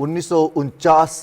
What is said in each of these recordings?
1949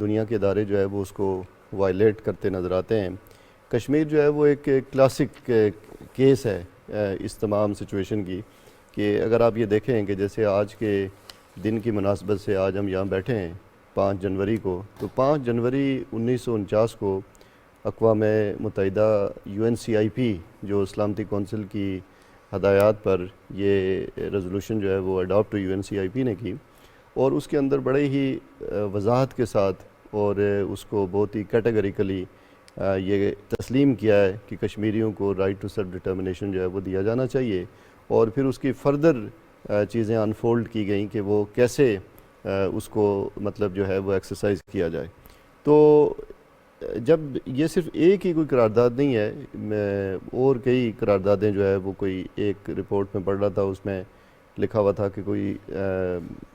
دنیا کے ادارے جو ہے وہ اس کو وائلیٹ کرتے نظر آتے ہیں. کشمیر جو ہے وہ ایک کلاسک کیس ہے اس تمام سچویشن کی, کہ اگر آپ یہ دیکھیں کہ جیسے آج کے دن کی مناسبت سے آج ہم یہاں بیٹھے ہیں 5 جنوری کو, تو 5 جنوری 1949 کو اقوام متحدہ UNCIP جو سلامتی کونسل کی ہدایات پر یہ ریزولوشن جو ہے وہ اڈاپٹ UNCIP نے کی, اور اس کے اندر بڑے ہی وضاحت کے ساتھ اور اس کو بہت ہی کیٹیگریکلی یہ تسلیم کیا ہے کہ کشمیریوں کو رائٹ ٹو سیلف ڈٹرمنیشن جو ہے وہ دیا جانا چاہیے, اور پھر اس کی فردر چیزیں انفولڈ کی گئیں کہ وہ کیسے اس کو مطلب جو ہے وہ ایکسرسائز کیا جائے. تو جب یہ صرف ایک ہی کوئی قرارداد نہیں ہے, میں اور کئی قراردادیں جو ہے وہ کوئی ایک رپورٹ میں پڑھ رہا تھا, اس میں لکھا ہوا تھا کہ کوئی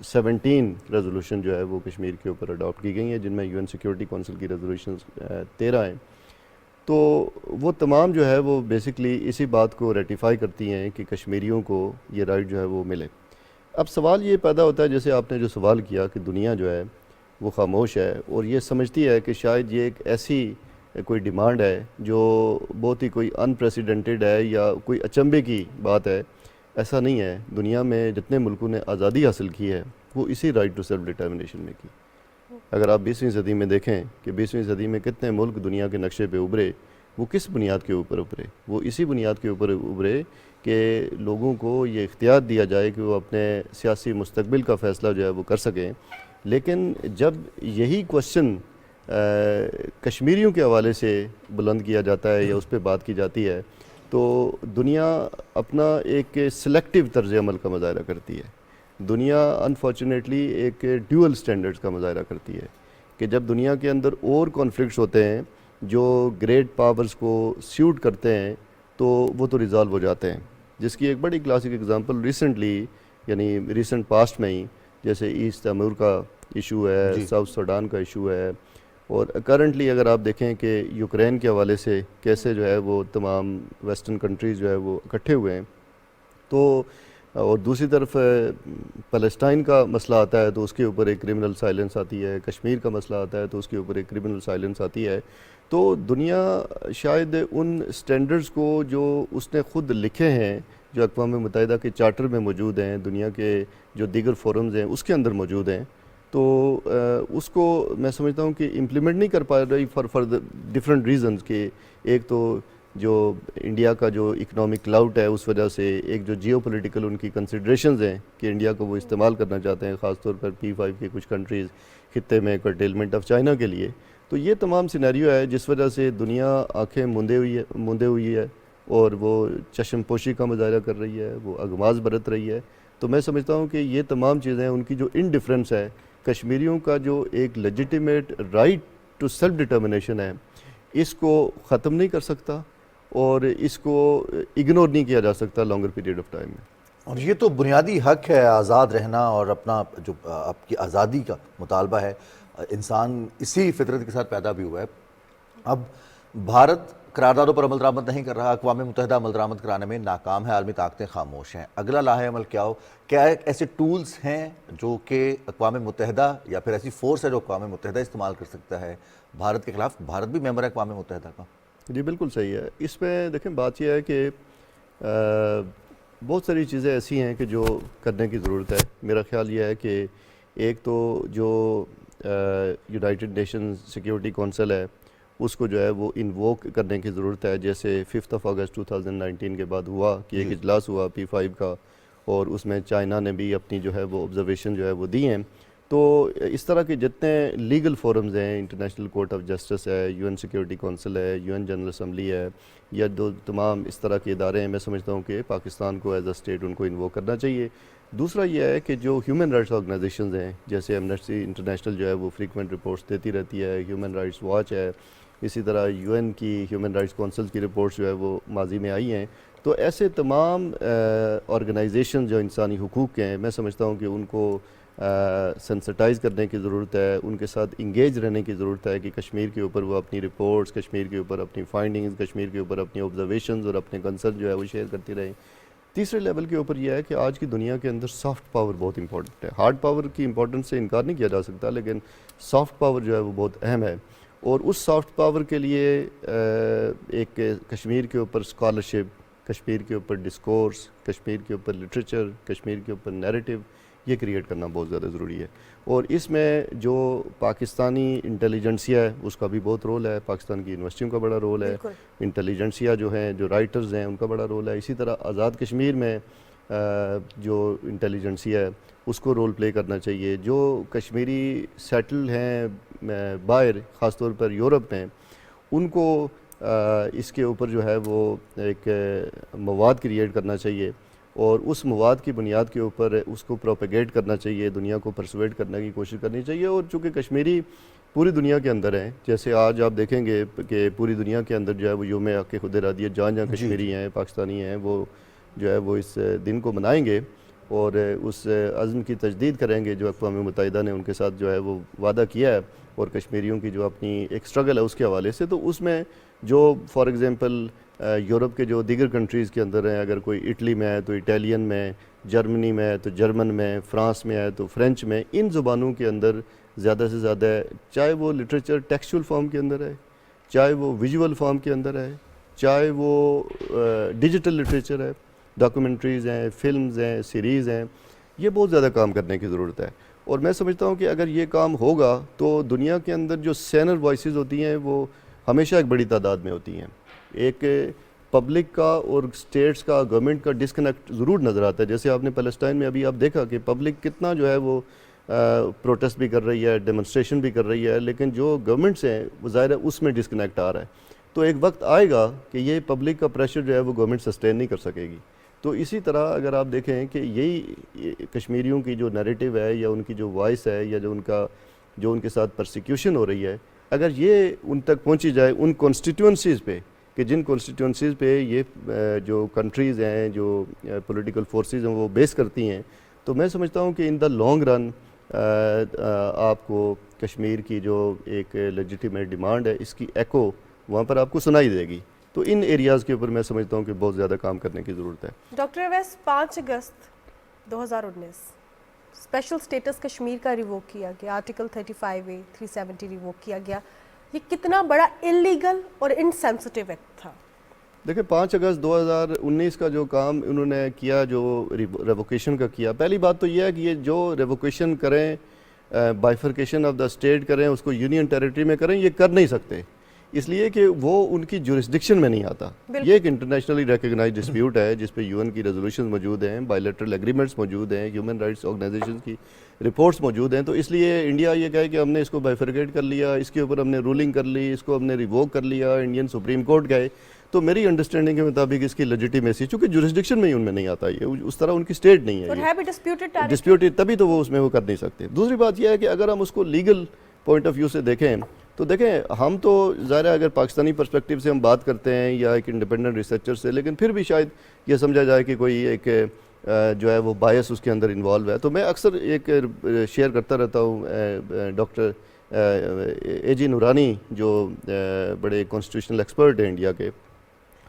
17 ریزولوشن جو ہے وہ کشمیر کے اوپر اڈاپٹ کی گئی ہیں, جن میں UN سیکیورٹی کونسل کی ریزولوشن 13 ہیں. تو وہ تمام جو ہے وہ بیسکلی اسی بات کو ریٹیفائی کرتی ہیں کہ کشمیریوں کو یہ رائٹ جو ہے وہ ملے. اب سوال یہ پیدا ہوتا ہے, جیسے آپ نے جو سوال کیا کہ دنیا جو ہے وہ خاموش ہے اور یہ سمجھتی ہے کہ شاید یہ ایک ایسی کوئی ڈیمانڈ ہے جو بہت ہی کوئی انپریسیڈنٹڈ ہے یا کوئی اچنبے کی بات ہے. ایسا نہیں ہے. دنیا میں جتنے ملکوں نے آزادی حاصل کی ہے وہ اسی رائٹ ٹو سیلف ڈٹرمنیشن میں کی. اگر آپ 20ویں صدی میں دیکھیں کہ 20ویں صدی میں کتنے ملک دنیا کے نقشے پہ ابھرے, وہ کس بنیاد کے اوپر ابھرے؟ وہ اسی بنیاد کے اوپر ابھرے کہ لوگوں کو یہ اختیار دیا جائے کہ وہ اپنے سیاسی مستقبل کا فیصلہ جو ہے وہ کر سکیں. لیکن جب یہی کوشچن کشمیریوں کے حوالے سے بلند کیا جاتا ہے یا اس پہ بات کی جاتی ہے, تو دنیا اپنا ایک سلیکٹیو طرز عمل کا مظاہرہ کرتی ہے. دنیا انفارچونیٹلی ایک ڈیول سٹینڈرڈز کا مظاہرہ کرتی ہے کہ جب دنیا کے اندر اور کانفلکٹس ہوتے ہیں جو گریٹ پاورز کو سیوٹ کرتے ہیں تو وہ تو ریزالو ہو جاتے ہیں, جس کی ایک بڑی کلاسک ایگزامپل ریسنٹلی یعنی ریسنٹ پاسٹ میں ہی جیسے ایسٹ تیمور کا ایشو ہے, ساؤتھ سوڈان کا ایشو ہے, اور کرنٹلی اگر آپ دیکھیں کہ یوکرین کے حوالے سے کیسے جو ہے وہ تمام ویسٹرن کنٹریز جو ہے وہ اکٹھے ہوئے ہیں. تو اور دوسری طرف فلسطین کا مسئلہ آتا ہے تو اس کے اوپر ایک کرمنل سائلنس آتی ہے, کشمیر کا مسئلہ آتا ہے تو اس کے اوپر ایک کرمنل سائلنس آتی ہے. تو دنیا شاید ان سٹینڈرڈز کو جو اس نے خود لکھے ہیں, جو اقوام متحدہ کے چارٹر میں موجود ہیں, دنیا کے جو دیگر فورمز ہیں اس کے اندر موجود ہیں, تو اس کو میں سمجھتا ہوں کہ امپلیمنٹ نہیں کر پا رہی فار ڈفرینٹ ریزنز. کہ ایک تو جو انڈیا کا جو اکنامک کلاؤٹ ہے اس وجہ سے, ایک جو جیو پولیٹیکل ان کی کنسیڈریشنز ہیں کہ انڈیا کو وہ استعمال کرنا چاہتے ہیں, خاص طور پر P5 کے کچھ کنٹریز خطے میں کرٹیلمنٹ آف چائنا کے لیے. تو یہ تمام سینیریو ہے جس وجہ سے دنیا آنکھیں موندے ہوئی ہے اور وہ چشم پوشی کا مظاہرہ کر رہی ہے, وہ اغماض برت رہی ہے. تو میں سمجھتا ہوں کہ یہ تمام چیزیں ان کی جو انڈیفرنس ہے, کشمیریوں کا جو ایک legitimate right to self determination ہے, اس کو ختم نہیں کر سکتا اور اس کو اگنور نہیں کیا جا سکتا لانگر پیریڈ آف ٹائم میں. اور یہ تو بنیادی حق ہے آزاد رہنا, اور اپنا جو آپ کی آزادی کا مطالبہ ہے, انسان اسی فطرت کے ساتھ پیدا بھی ہوا ہے. اب بھارت قراردادوں پر عمل درآمد نہیں کر رہا, اقوام متحدہ عمل درآمد کرانے میں ناکام ہے, عالمی طاقتیں خاموش ہیں. اگلا لاہے عمل کیا ہو؟ کیا ایسے ٹولز ہیں جو کہ اقوام متحدہ یا پھر ایسی فورس ہے جو اقوام متحدہ استعمال کر سکتا ہے بھارت کے خلاف؟ بھارت بھی ممبر ہے اقوام متحدہ کا. جی بالکل صحیح ہے. اس میں دیکھیں بات یہ ہے کہ بہت ساری چیزیں ایسی ہیں کہ جو کرنے کی ضرورت ہے. میرا خیال یہ ہے کہ ایک تو جو یونائٹڈ نیشن سیکیورٹی کونسل ہے اس کو جو ہے وہ انووک کرنے کی ضرورت ہے, جیسے 5 اگست 2019 کے بعد ہوا کہ ایک اجلاس ہوا P5 کا, اور اس میں چائنا نے بھی اپنی جو ہے وہ آبزرویشن جو ہے وہ دی ہیں. تو اس طرح کے جتنے لیگل فورمز ہیں, انٹرنیشنل کورٹ آف جسٹس ہے, UN سیکیورٹی کونسل ہے, UN جنرل اسمبلی ہے, یا جو تمام اس طرح کے ادارے ہیں, میں سمجھتا ہوں کہ پاکستان کو ایز اے اسٹیٹ ان کو انووک کرنا چاہیے. دوسرا یہ ہے کہ جو ہیومن رائٹس آرگنائزیشنز ہیں, جیسے ایمنسٹی انٹرنیشنل جو ہے وہ فریکوینٹ رپورٹس دیتی رہتی ہے, ہیومن رائٹس واچ ہے, اسی طرح UN کی ہیومن رائٹس کونسل کی رپورٹس جو ہے وہ ماضی میں آئی ہیں. تو ایسے تمام آرگنائزیشن جو انسانی حقوق کے ہیں, میں سمجھتا ہوں کہ ان کو سینسٹائز کرنے کی ضرورت ہے, ان کے ساتھ انگیج رہنے کی ضرورت ہے کہ کشمیر کے اوپر وہ اپنی رپورٹس, کشمیر کے اوپر اپنی فائنڈنگز, کشمیر کے اوپر اپنی آبزرویشنز اور اپنے کنسرن جو ہے وہ شیئر کرتی رہیں. تیسرے لیول کے اوپر یہ ہے کہ آج کی دنیا کے اندر سافٹ پاور بہت امپورٹنٹ ہے. ہارڈ پاور کی امپورٹنس سے انکار نہیں کیا جا سکتا, لیکن سافٹ پاور جو ہے وہ بہت اہم ہے. اور اس سافٹ پاور کے لیے ایک کشمیر کے اوپر اسکالرشپ, کشمیر کے اوپر ڈسکورس, کشمیر کے اوپر لٹریچر, کشمیر کے اوپر نیریٹو, یہ کریٹ کرنا بہت زیادہ ضروری ہے. اور اس میں جو پاکستانی انٹیلیجنسیا ہے اس کا بھی بہت رول ہے, پاکستان کی یونیورسٹیوں کا بڑا رول ہے, انٹیلیجنسیا جو ہیں, جو رائٹرز ہیں, ان کا بڑا رول ہے. اسی طرح آزاد کشمیر میں جو انٹیلیجنسیا ہے اس کو رول پلے کرنا چاہیے. جو کشمیری سیٹل ہیں باہر, خاص طور پر یورپ میں, ان کو اس کے اوپر جو ہے وہ ایک مواد کریٹ کرنا چاہیے, اور اس مواد کی بنیاد کے اوپر اس کو پروپیگیٹ کرنا چاہیے, دنیا کو پرسویٹ کرنے کی کوشش کرنی چاہیے. اور چونکہ کشمیری پوری دنیا کے اندر ہیں, جیسے آج آپ دیکھیں گے کہ پوری دنیا کے اندر جو ہے وہ یوم حق خود ارادیت, جہاں جہاں کشمیری ہیں, پاکستانی ہیں, وہ جو ہے وہ اس دن کو منائیں گے اور اس عزم کی تجدید کریں گے جو اقوام متحدہ نے ان کے ساتھ جو ہے وہ وعدہ کیا ہے, اور کشمیریوں کی جو اپنی ایک سٹرگل ہے اس کے حوالے سے. تو اس میں جو فار ایگزامپل یورپ کے جو دیگر کنٹریز کے اندر ہیں, اگر کوئی اٹلی میں ہے تو اٹیلین میں, جرمنی میں ہے تو جرمن میں, فرانس میں ہے تو فرینچ میں, ان زبانوں کے اندر زیادہ سے زیادہ ہے, چاہے وہ لٹریچر ٹیکسچول فارم کے اندر ہے, چاہے وہ ویژول فارم کے اندر ہے, چاہے وہ ڈیجیٹل لٹریچر ہے, ڈاکومنٹریز ہیں, فلمز ہیں, سیریز ہیں. یہ بہت زیادہ کام کرنے کی ضرورت ہے. اور میں سمجھتا ہوں کہ اگر یہ کام ہوگا تو دنیا کے اندر جو سینر وائسز ہوتی ہیں وہ ہمیشہ ایک بڑی تعداد میں ہوتی ہیں. ایک پبلک کا اور اسٹیٹس کا, گورنمنٹ کا ڈسکنیکٹ ضرور نظر آتا ہے. جیسے آپ نے پیلسٹائن میں ابھی آپ دیکھا کہ پبلک کتنا جو ہے وہ پروٹیسٹ بھی کر رہی ہے, ڈیمونسٹریشن بھی کر رہی ہے, لیکن جو گورنمنٹس ہیں وہ ظاہر ہے اس میں ڈسکنیکٹ آ رہا ہے. تو ایک وقت آئے گا کہ یہ پبلک کا پریشر جو ہے وہ گورنمنٹ سسٹین نہیں کر سکے گی. تو اسی طرح اگر آپ دیکھیں کہ یہی کشمیریوں کی جو نیریٹو ہے, یا ان کی جو وائس ہے, یا جو ان کے ساتھ پرسیکیوشن ہو رہی ہے, اگر یہ ان تک پہنچی جائے, ان کانسٹیٹیوئنسیز پہ, کہ جن کانسٹیٹیوئنسیز پہ یہ جو کنٹریز ہیں, جو پولیٹیکل فورسز ہیں وہ بیس کرتی ہیں, تو میں سمجھتا ہوں کہ ان دا لانگ رن آپ کو کشمیر کی جو ایک لیجیٹیمیٹ ڈیمانڈ ہے اس کی ایکو وہاں پر آپ کو سنائی دے گی. تو ان ایریاز کے اوپر میں سمجھتا ہوں کہ بہت زیادہ کام کرنے کی ضرورت ہے. ڈاکٹر اویس, 5 اگست 2019 اسپیشل اسٹیٹس کشمیر کا ریووک کیا گیا, آرٹیکل 35A 370 ریووک کیا گیا. یہ کتنا بڑا انلیگل اور انسینسٹیو ایکٹ تھا؟ دیکھیں 5 اگست 2019 کا جو کام انہوں نے کیا, جو ریووکیشن کا کیا, پہلی بات تو یہ ہے کہ یہ جو ریووکیشن کریں, بائیفرکیشن آف دا اسٹیٹ کریں, اس کو یونین ٹیریٹری میں کریں, یہ کر نہیں سکتے, اس لیے کہ وہ ان کی جورسڈکشن میں نہیں آتا. یہ ایک انٹرنیشنلی ریکگنائز ڈسپیوٹ ہے جس پہ UN کی ریزولوشنز موجود ہیں, بائیلیٹرل ایگریمنٹس موجود ہیں, ہیومن رائٹس آرگنائزیشنز کی رپورٹس موجود ہیں. تو اس لیے انڈیا یہ کہے کہ ہم نے اس کو بائیفرکیٹ کر لیا, اس کے اوپر ہم نے رولنگ کر لی, اس کو ہم نے ریووک کر لیا, انڈین سپریم کورٹ گئے, تو میری انڈرسٹینڈنگ کے مطابق اس کی لیجیٹیمیسی, چونکہ جورسڈکشن میں ہی ان میں نہیں آتا, یہ اس طرح ان کی اسٹیٹ نہیں ہے, اور ہے بھی ڈسپیوٹڈ, تبھی تو وہ اس میں وہ کر نہیں سکتے. دوسری بات یہ ہے کہ اگر ہم اس کو لیگل پوائنٹ آف ویو سے دیکھیں تو دیکھیں ہم تو ظاہر ہے اگر پاکستانی پرسپیکٹیو سے ہم بات کرتے ہیں یا ایک انڈیپینڈنٹ ریسرچر سے, لیکن پھر بھی شاید یہ سمجھا جائے کہ کوئی ایک جو ہے وہ بائس اس کے اندر انوالو ہے. تو میں اکثر ایک شیئر کرتا رہتا ہوں, ڈاکٹر AG نورانی جو بڑے کانسٹیٹیوشنل ایکسپرٹ ہیں انڈیا کے,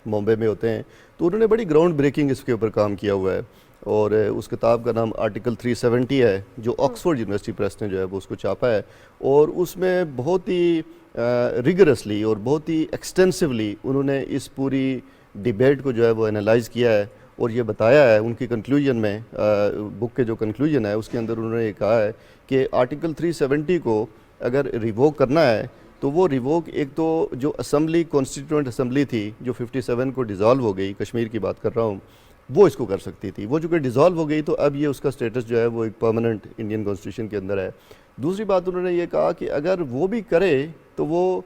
بامبے میں ہوتے ہیں, تو انہوں نے بڑی گراؤنڈ بریکنگ اس کے اوپر کام کیا ہوا ہے, اور اس کتاب کا نام آرٹیکل 370 ہے, جو آکسفورڈ یونیورسٹی پریس نے جو ہے وہ اس کو چھاپا ہے, اور اس میں بہت ہی ریگرسلی اور بہت ہی ایکسٹینسولی انہوں نے اس پوری ڈیبیٹ کو جو ہے وہ انالائز کیا ہے, اور یہ بتایا ہے ان کی کنکلوژن میں, بک کے جو کنکلوژن ہے اس کے اندر انہوں نے یہ کہا ہے کہ آرٹیکل 370 کو اگر ریووک کرنا ہے تو وہ ریووک ایک تو جو اسمبلی, کانسٹیٹیوئنٹ اسمبلی تھی جو 57 کو ڈیزالو ہو گئی, کشمیر کی بات کر رہا ہوں, وہ اس کو کر سکتی تھی. وہ چونکہ ڈیزالو ہو گئی تو اب یہ اس کا سٹیٹس جو ہے وہ ایک پرماننٹ انڈین کانسٹیٹیوشن کے اندر ہے. دوسری بات انہوں نے یہ کہا کہ اگر وہ بھی کرے تو وہ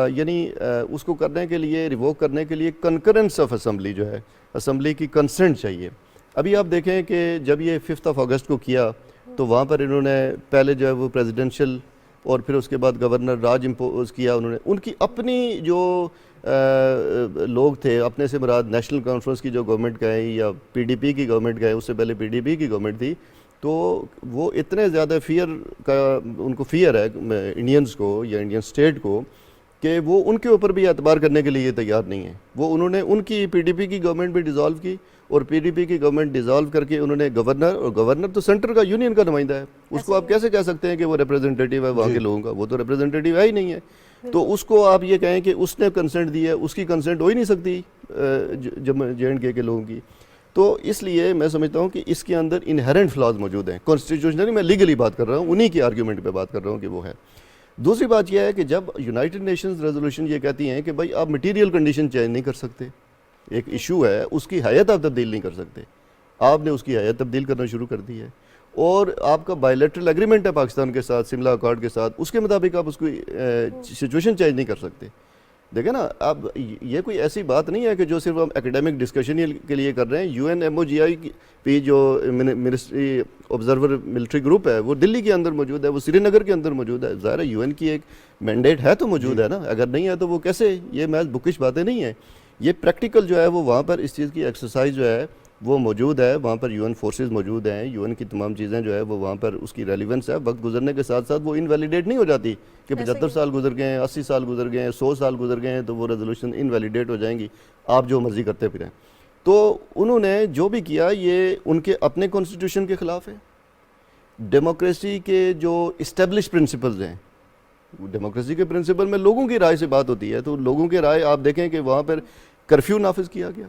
یعنی اس کو کرنے کے لیے, ریووک کرنے کے لیے کنکرنس آف اسمبلی جو ہے, اسمبلی کی کنسنٹ چاہیے. ابھی آپ دیکھیں کہ جب یہ 5 اگست کو کیا تو وہاں پر انہوں نے پہلے جو ہے وہ پریزیڈنشل, اور پھر اس کے بعد گورنر راج امپوز کیا انہوں نے. ان کی اپنی جو لوگ تھے, اپنے سے مراد نیشنل کانفرنس کی جو گورنمنٹ گئے یا PDP کی گورنمنٹ گئے, اس سے پہلے PDP کی گورنمنٹ تھی, تو وہ اتنے زیادہ فیئر کا ان کو فیئر ہے انڈینز کو یا انڈین اسٹیٹ کو کہ وہ ان کے اوپر بھی اعتبار کرنے کے لیے تیار نہیں ہے. وہ انہوں نے ان کی PDP کی گورنمنٹ بھی ڈیزالو کی, اور PDP کی گورنمنٹ ڈیزالو کر کے انہوں نے گورنر، اور گورنر تو سینٹر کا یونین کا نمائندہ ہے، اس کو آپ کیسے کہہ سکتے ہیں کہ وہ ریپریزنٹیٹیو ہے وہاں کے لوگوں کا؟ وہ تو ریپریزنٹیٹیو ہے ہی نہیں ہے. تو اس کو آپ یہ کہیں کہ اس نے کنسنٹ دی ہے، اس کی کنسنٹ ہو ہی نہیں سکتی JNK کے لوگوں کی. تو اس لیے میں سمجھتا ہوں کہ اس کے اندر انہیرنٹ فلاز موجود ہیں. کانسٹیٹیوشنلی میں لیگلی بات کر رہا ہوں، انہی کی آرگیومنٹ پہ بات کر رہا ہوں کہ وہ ہے. دوسری بات یہ ہے کہ جب یونائٹڈ نیشنز ریزولوشن یہ کہتی ہیں کہ بھائی آپ مٹیریل کنڈیشن چینج نہیں کر سکتے، ایک ایشو ہے، اس کی حیت آپ تبدیل نہیں کر سکتے، آپ نے اس کی حیت تبدیل کرنا شروع کر دی ہے، اور آپ کا بائیلیٹرل ایگریمنٹ ہے پاکستان کے ساتھ، سملا اکارڈ کے ساتھ، اس کے مطابق آپ اس کو سچویشن چینج نہیں کر سکتے. دیکھیں نا، اب یہ کوئی ایسی بات نہیں ہے کہ جو صرف ہم اکیڈیمک ڈسکشن کے لیے کر رہے ہیں. UNMOGI پی جو منسٹری آبزرور ملٹری گروپ ہے وہ دلی کے اندر موجود ہے، وہ سری نگر کے اندر موجود ہے. ظاہر ہے UN کی ایک مینڈیٹ ہے تو موجود ہے نا، اگر نہیں ہے تو وہ کیسے؟ یہ محض بکش باتیں نہیں ہیں، یہ پریکٹیکل جو ہے وہ وہاں پر اس چیز کی ایکسرسائز جو ہے وہ موجود ہے. وہاں پر UN فورسز موجود ہیں، UN کی تمام چیزیں جو ہے وہ وہاں پر اس کی ریلیونس ہے. وقت گزرنے کے ساتھ ساتھ وہ انویلیڈیٹ نہیں ہو جاتی کہ 75 سال گزر گئے ہیں، 80 سال گزر گئے ہیں، 100 سال گزر گئے ہیں تو وہ ریزولوشن انویلیڈیٹ ہو جائیں گی، آپ جو مرضی کرتے پھریں. تو انہوں نے جو بھی کیا یہ ان کے اپنے کانسٹیٹیوشن کے خلاف ہے. ڈیموکریسی کے جو اسٹیبلش پرنسپلز ہیں، ڈیموکریسی کے پرنسپل میں لوگوں کی رائے سے بات ہوتی ہے، تو لوگوں کی رائے آپ دیکھیں کہ وہاں پر کرفیو نافذ کیا گیا،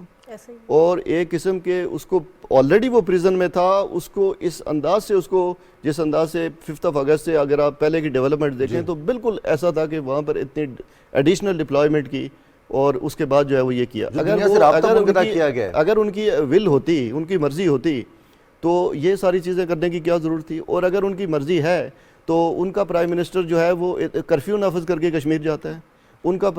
اور ایک قسم کے اس کو آلریڈی وہ پریزن میں تھا، اس کو اس انداز سے، اس کو جس انداز سے 5 اگست سے اگر آپ پہلے کی ڈیولپمنٹ دیکھیں تو بالکل ایسا تھا کہ وہاں پر اتنی ایڈیشنل ڈپلائمنٹ کی، اور اس کے بعد جو ہے وہ یہ کیا. اگر ان کی ول ہوتی، ان کی مرضی ہوتی تو یہ ساری چیزیں کرنے کی کیا ضرورت تھی؟ اور اگر ان کی مرضی ہے تو ان کا پرائم منسٹر جو ہے وہ کرفیو نافذ کر کے کشمیر جاتا ہے، ان کا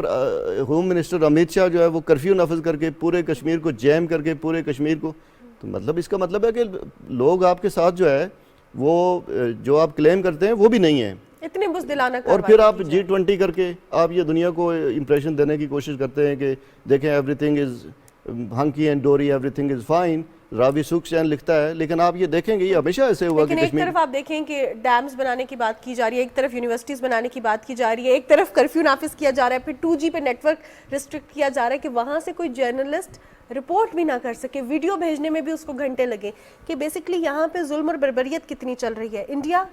ہوم منسٹر امیت شاہ جو ہے وہ کرفیو نافذ کر کے پورے کشمیر کو جیم کر کے پورے کشمیر کو. تو مطلب اس کا مطلب ہے کہ لوگ آپ کے ساتھ جو ہے وہ جو آپ کلیم کرتے ہیں وہ بھی نہیں ہیں، اتنے بزدلانہ. اور پھر آپ G20 کر کے آپ یہ دنیا کو امپریشن دینے کی کوشش کرتے ہیں کہ دیکھیں everything is hunky and dory, everything is fine. Ravi Saxena لکھتا ہے، لیکن آپ یہ دیکھیں گے یہ ہمیشہ ایسے ہوا کہ ایک طرف آپ دیکھیں کہ ڈیمز بنانے کی بات کی جا رہی ہے، ایک طرف یونیورسٹیز بنانے کی بات کی جا رہی ہے، ایک طرف کرفیو نافذ کیا جا رہا ہے، پھر 2G پہ نیٹ ورک ریسٹرکٹ کیا جا رہا ہے کہ وہاں سے کوئی جرنلسٹ رپورٹ بھی نہ کر سکے، ویڈیو بھیجنے میں بھی اس کو گھنٹے لگے. کہ بیسکلی یہاں پہ ظلم اور بربریت کتنی چل رہی ہے. انڈیا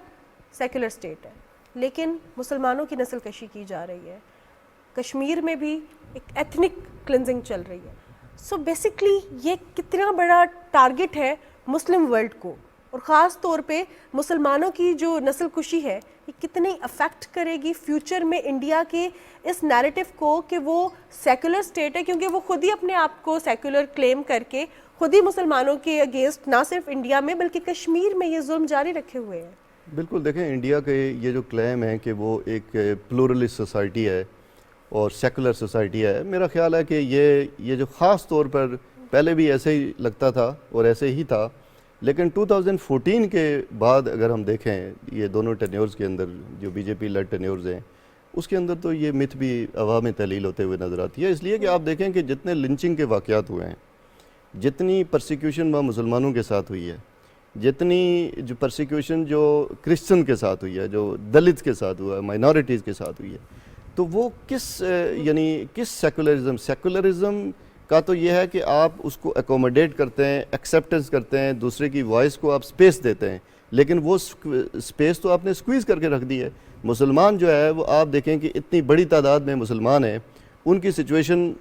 سیکولر اسٹیٹ ہے لیکن مسلمانوں کی نسل کشی کی جا رہی ہے، کشمیر میں بھی ایک ایتھنک کلینزنگ چل رہی ہے. سو بیسکلی یہ کتنا بڑا ٹارگٹ ہے مسلم ورلڈ کو، اور خاص طور پہ مسلمانوں کی جو نسل کشی ہے یہ کتنی افیکٹ کرے گی فیوچر میں انڈیا کے اس نیریٹو کو کہ وہ سیکولر اسٹیٹ ہے، کیونکہ وہ خود ہی اپنے آپ کو سیکولر کلیم کر کے خود ہی مسلمانوں کے اگینسٹ نہ صرف انڈیا میں بلکہ کشمیر میں یہ ظلم جاری رکھے ہوئے ہیں. بالکل. دیکھیں انڈیا کے یہ جو کلیم ہے کہ وہ ایک پلورلسٹ سوسائٹی ہے اور سیکولر سوسائٹی ہے، میرا خیال ہے کہ یہ جو خاص طور پر پہلے بھی ایسے ہی لگتا تھا اور ایسے ہی تھا، لیکن 2014 کے بعد اگر ہم دیکھیں یہ دونوں ٹینیورز کے اندر جو BJP لیڈ ٹینیورز ہیں اس کے اندر تو یہ مت بھی عوامی تحلیل ہوتے ہوئے نظر آتی ہے. اس لیے کہ آپ دیکھیں کہ جتنے لنچنگ کے واقعات ہوئے ہیں، جتنی پرسیکیوشن وہاں مسلمانوں کے ساتھ ہوئی ہے، جتنی جو پرسیکیوشن جو کرسچن کے ساتھ ہوئی ہے، جو دلت کے ساتھ ہوا ہے، مائنورٹیز کے ساتھ ہوئی ہے، تو وہ کس سیکولرزم کا تو یہ ہے کہ آپ اس کو اکوموڈیٹ کرتے ہیں، ایکسیپٹنس کرتے ہیں، دوسرے کی وائس کو آپ سپیس دیتے ہیں، لیکن وہ سپیس تو آپ نے سکویز کر کے رکھ دی ہے. مسلمان جو ہے وہ آپ دیکھیں کہ اتنی بڑی تعداد میں مسلمان ہیں، ان کی سچویشن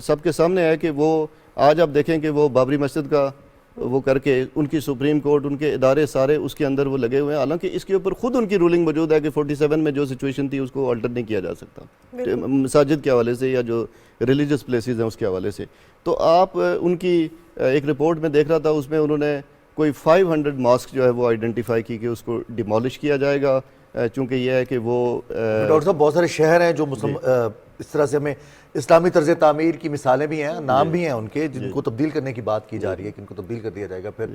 سب کے سامنے ہے کہ وہ آج آپ دیکھیں کہ وہ بابری مسجد کا وہ کر کے ان کی سپریم کورٹ، ان کے ادارے سارے اس کے اندر وہ لگے ہوئے ہیں، حالانکہ اس کے اوپر خود ان کی رولنگ موجود ہے کہ 47 میں جو سچویشن تھی اس کو آلٹر نہیں کیا جا سکتا مساجد کے حوالے سے یا جو ریلیجس پلیسز ہیں اس کے حوالے سے. تو آپ ان کی ایک رپورٹ میں دیکھ رہا تھا، اس میں انہوں نے کوئی 500 ماسک جو ہے وہ آئیڈینٹیفائی کی کہ اس کو ڈیمالش کیا جائے گا، چونکہ یہ ہے کہ وہ ڈاکٹر صاحب بہت سارے شہر ہیں جو اس طرح سے ہمیں اسلامی طرز تعمیر کی مثالیں بھی ہیں، نام بھی ہیں ان کے، جن کو تبدیل کرنے کی بات کی جا رہی ہے کہ ان کو تبدیل کر دیا جائے گا. پھر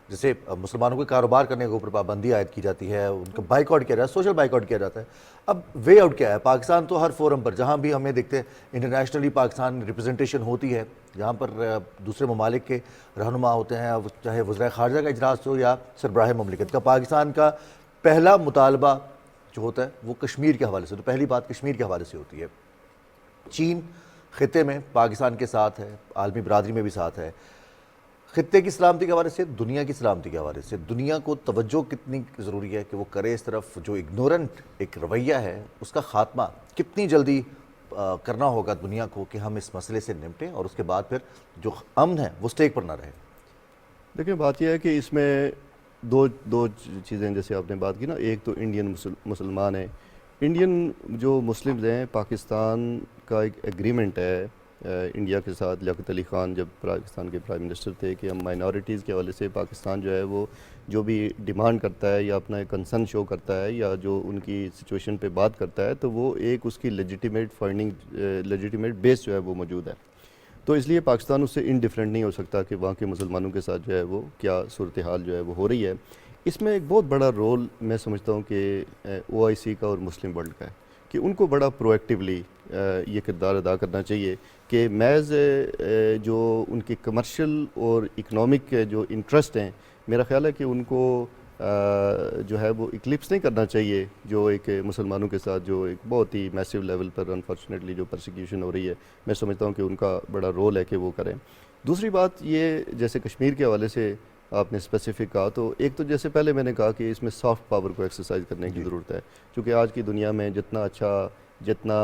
جیسے مسلمانوں کو کاروبار کرنے کے اوپر پابندی عائد کی جاتی ہے، ان کا بائیکاٹ کیا جاتا ہے، سوشل بائیکاٹ کیا جاتا ہے. اب وے آؤٹ کیا ہے؟ پاکستان تو ہر فورم پر جہاں بھی ہمیں دیکھتے ہیں انٹرنیشنلی پاکستان ریپرزنٹیشن ہوتی ہے، جہاں پر دوسرے ممالک کے رہنما ہوتے ہیں، چاہے وزرائے خارجہ کا اجلاس ہو یا سربراہ مملکت کا. پاکستان کا پہلا مطالبہ جو ہوتا ہے وہ کشمیر کے حوالے سے، تو پہلی بات کشمیر کے حوالے سے ہوتی ہے. چین خطے میں پاکستان کے ساتھ ہے، عالمی برادری میں بھی ساتھ ہے. خطے کی سلامتی کے حوالے سے، دنیا کی سلامتی کے حوالے سے دنیا کو توجہ کتنی ضروری ہے کہ وہ کرے اس طرف؟ جو اگنورنٹ ایک رویہ ہے اس کا خاتمہ کتنی جلدی کرنا ہوگا دنیا کو کہ ہم اس مسئلے سے نمٹیں اور اس کے بعد پھر جو امن ہے وہ سٹیک پر نہ رہے؟ دیکھیں بات یہ ہے کہ اس میں دو چیزیں جیسے آپ نے بات کی نا، ایک تو انڈین مسلمان ہیں، انڈین جو مسلمز ہیں، پاکستان کا ایک ایگریمنٹ ہے انڈیا کے ساتھ، لیاقت علی خان جب پاکستان کے پرائم منسٹر تھے، کہ ہم مائنورٹیز کے حوالے سے پاکستان جو ہے وہ جو بھی ڈیمانڈ کرتا ہے یا اپنا ایک کنسرن شو کرتا ہے یا جو ان کی سچویشن پہ بات کرتا ہے تو وہ ایک اس کی لیجیٹیمیٹ بیس جو ہے وہ موجود ہے. تو اس لیے پاکستان اس سے انڈیفرنٹ نہیں ہو سکتا کہ وہاں کے مسلمانوں کے ساتھ جو ہے وہ کیا صورتحال جو ہے وہ ہو رہی ہے. اس میں ایک بہت بڑا رول میں سمجھتا ہوں کہ OIC کا اور مسلم ورلڈ کا ہے کہ ان کو بڑا پرو ایکٹیولی یہ کردار ادا کرنا چاہیے کہ محض جو ان کے کمرشل اور اکنامک جو انٹرسٹ ہیں، میرا خیال ہے کہ ان کو جو ہے وہ اکلپس نہیں کرنا چاہیے جو ایک مسلمانوں کے ساتھ جو ایک بہت ہی میسیو لیول پر انفارچونیٹلی جو پرسیکیوشن ہو رہی ہے. میں سمجھتا ہوں کہ ان کا بڑا رول ہے کہ وہ کریں. دوسری بات یہ جیسے کشمیر کے حوالے سے آپ نے اسپیسیفک کہا، تو ایک تو جیسے پہلے میں نے کہا کہ اس میں سافٹ پاور کو ایکسرسائز کرنے کی ضرورت ہے، کیونکہ آج کی دنیا میں جتنا اچھا، جتنا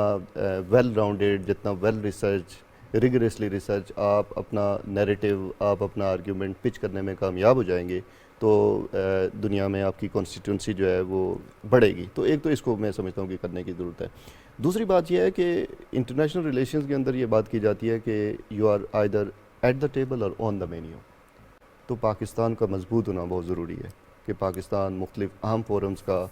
ویل راؤنڈیڈ، جتنا ویل ریسرچ، ریگریسلی ریسرچ آپ اپنا نیریٹیو، آپ اپنا آرگیومنٹ پچ کرنے میں کامیاب ہو جائیں گے تو دنیا میں آپ کی کانسٹیٹوئنسی جو ہے وہ بڑھے گی. تو ایک تو اس کو میں سمجھتا ہوں کہ کرنے کی ضرورت ہے. دوسری بات یہ ہے کہ انٹرنیشنل ریلیشنز کے اندر یہ بات کی جاتی ہے کہ you are either at the table اور آن دا مینیو. تو پاکستان کا مضبوط ہونا بہت ضروری ہے کہ پاکستان مختلف اہم فورمز کا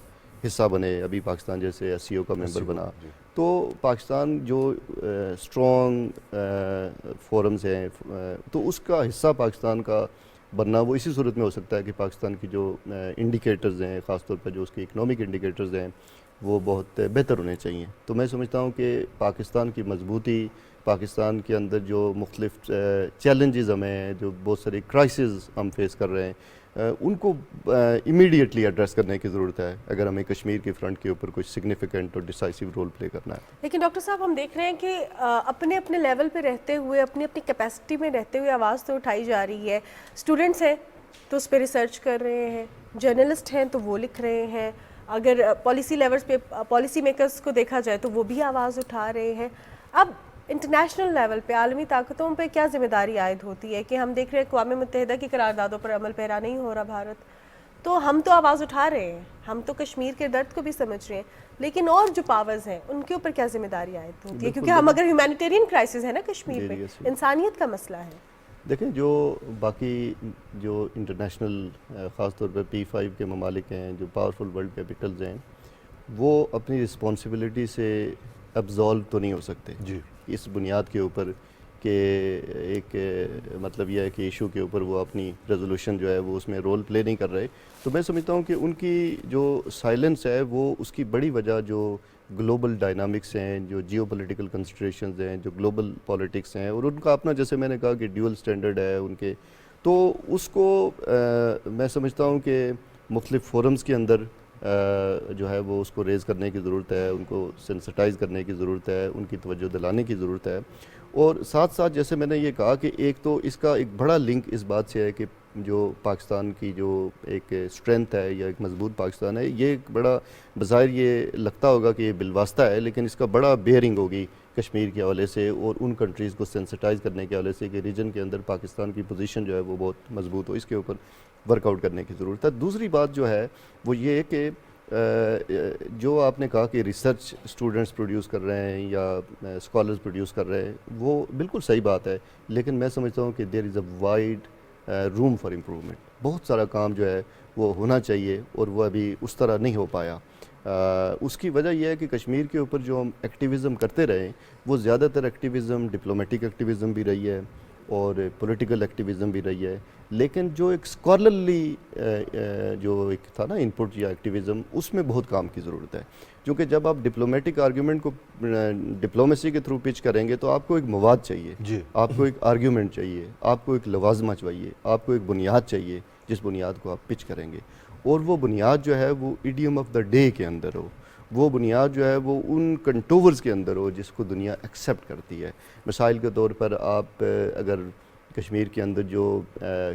حصہ بنے. ابھی پاکستان جیسے SCO کا ممبر بنا، تو پاکستان جو اسٹرانگ فورمز ہیں تو اس کا حصہ پاکستان کا بننا وہ اسی صورت میں ہو سکتا ہے کہ پاکستان کی جو انڈیکیٹرز ہیں، خاص طور پر جو اس کی اکنامک انڈیکیٹرز ہیں، وہ بہت بہتر ہونے چاہیے. تو میں سمجھتا ہوں کہ پاکستان کی مضبوطی، پاکستان کے اندر جو مختلف چیلنجز ہمیں، جو بہت ساری کرائسز ہم فیس کر رہے ہیں، ان کو امیڈیٹلی ایڈریس کرنے کی ضرورت ہے اگر ہمیں کشمیر کی فرنٹ کے اوپر کچھ سگنیفیکنٹ اور ڈیسائسو رول پلے کرنا ہے. لیکن ڈاکٹر صاحب ہم دیکھ رہے ہیں کہ اپنے اپنے لیول پہ رہتے ہوئے، اپنی اپنی کیپیسٹی میں رہتے ہوئے آواز تو اٹھائی جا رہی ہے. اسٹوڈنٹس ہیں تو اس پہ ریسرچ کر رہے ہیں، جرنلسٹ ہیں تو وہ لکھ رہے ہیں، اگر پالیسی لیولز پہ پالیسی میکرز کو دیکھا جائے تو وہ بھی آواز اٹھا رہے ہیں. اب انٹرنیشنل لیول پہ عالمی طاقتوں پہ کیا ذمہ داری عائد ہوتی ہے کہ ہم دیکھ رہے ہیں اقوام متحدہ کی قراردادوں پر عمل پیرا نہیں ہو رہا بھارت، تو ہم تو آواز اٹھا رہے ہیں، ہم تو کشمیر کے درد کو بھی سمجھ رہے ہیں، لیکن اور جو پاورز ہیں ان کے اوپر کیا ذمہ داری عائد ہوتی ہے؟ کیونکہ ہم اگر ہیومینیٹیرین کرائسس ہے نا کشمیر پہ، انسانیت کا مسئلہ ہے. دیکھیں جو باقی جو انٹرنیشنل خاص طور پہ P5 کے ممالک ہیں، جو پاورفل ورلڈ کیپٹلز ہیں، وہ اپنی رسپانسبلٹی سے ایبزالو تو نہیں ہو سکتے جی اس بنیاد کے اوپر کہ ایک مطلب یہ ہے کہ ایشو کے اوپر وہ اپنی ریزولوشن جو ہے وہ اس میں رول پلے نہیں کر رہے. تو میں سمجھتا ہوں کہ ان کی جو سائلنس ہے وہ اس کی بڑی وجہ جو گلوبل ڈائنامکس ہیں، جو جیو پولیٹیکل کنسیڈریشنز ہیں، جو گلوبل پالیٹکس ہیں، اور ان کا اپنا جیسے میں نے کہا کہ ڈیول سٹینڈرڈ ہے ان کے، تو اس کو میں سمجھتا ہوں کہ مختلف فورمز کے اندر جو ہے وہ اس کو ریز کرنے کی ضرورت ہے، ان کو سینسٹائز کرنے کی ضرورت ہے، ان کی توجہ دلانے کی ضرورت ہے. اور ساتھ ساتھ جیسے میں نے یہ کہا کہ ایک تو اس کا ایک بڑا لنک اس بات سے ہے کہ جو پاکستان کی جو ایک اسٹرینتھ ہے یا ایک مضبوط پاکستان ہے، یہ ایک بڑا بظاہر یہ لگتا ہوگا کہ یہ بالواسطہ ہے، لیکن اس کا بڑا بیئرنگ ہوگی کشمیر کے حوالے سے اور ان کنٹریز کو سینسٹائز کرنے کے حوالے سے کہ ریجن کے اندر پاکستان کی پوزیشن جو ہے وہ بہت مضبوط ہو. اس کے اوپر ورک آؤٹ کرنے کی ضرورت ہے. دوسری بات جو ہے وہ یہ ہے کہ جو آپ نے کہا کہ ریسرچ اسٹوڈنٹس پروڈیوس کر رہے ہیں یا اسکالرز پروڈیوس کر رہے ہیں، وہ بالکل صحیح بات ہے، لیکن میں سمجھتا ہوں کہ there is a wide room for improvement. بہت سارا کام جو ہے وہ ہونا چاہیے اور وہ ابھی اس طرح نہیں ہو پایا. اس کی وجہ یہ ہے کہ کشمیر کے اوپر جو ہم ایکٹیویزم کرتے رہے، وہ زیادہ تر ایکٹیویزم ڈپلومیٹک ایکٹیویزم بھی رہی ہے اور پولیٹیکل ایکٹیویزم بھی رہی ہے، لیکن جو ایک اسکالرلی جو ایک تھا نا انپٹ یا ایکٹیویزم، اس میں بہت کام کی ضرورت ہے. کیونکہ جب آپ ڈپلومیٹک آرگیومنٹ کو ڈپلومیسی کے تھرو پچ کریں گے تو آپ کو ایک مواد چاہیے، جی آپ کو ایک آرگیومنٹ چاہیے، آپ کو ایک لوازمہ چاہیے، آپ کو ایک بنیاد چاہیے جس بنیاد کو آپ پچ کریں گے، اور وہ بنیاد جو ہے وہ ایڈیم آف دا ڈے کے اندر ہو، وہ بنیاد جو ہے وہ ان کنٹورز کے اندر ہو جس کو دنیا ایکسیپٹ کرتی ہے. مثال کے طور پر آپ اگر کشمیر کے اندر جو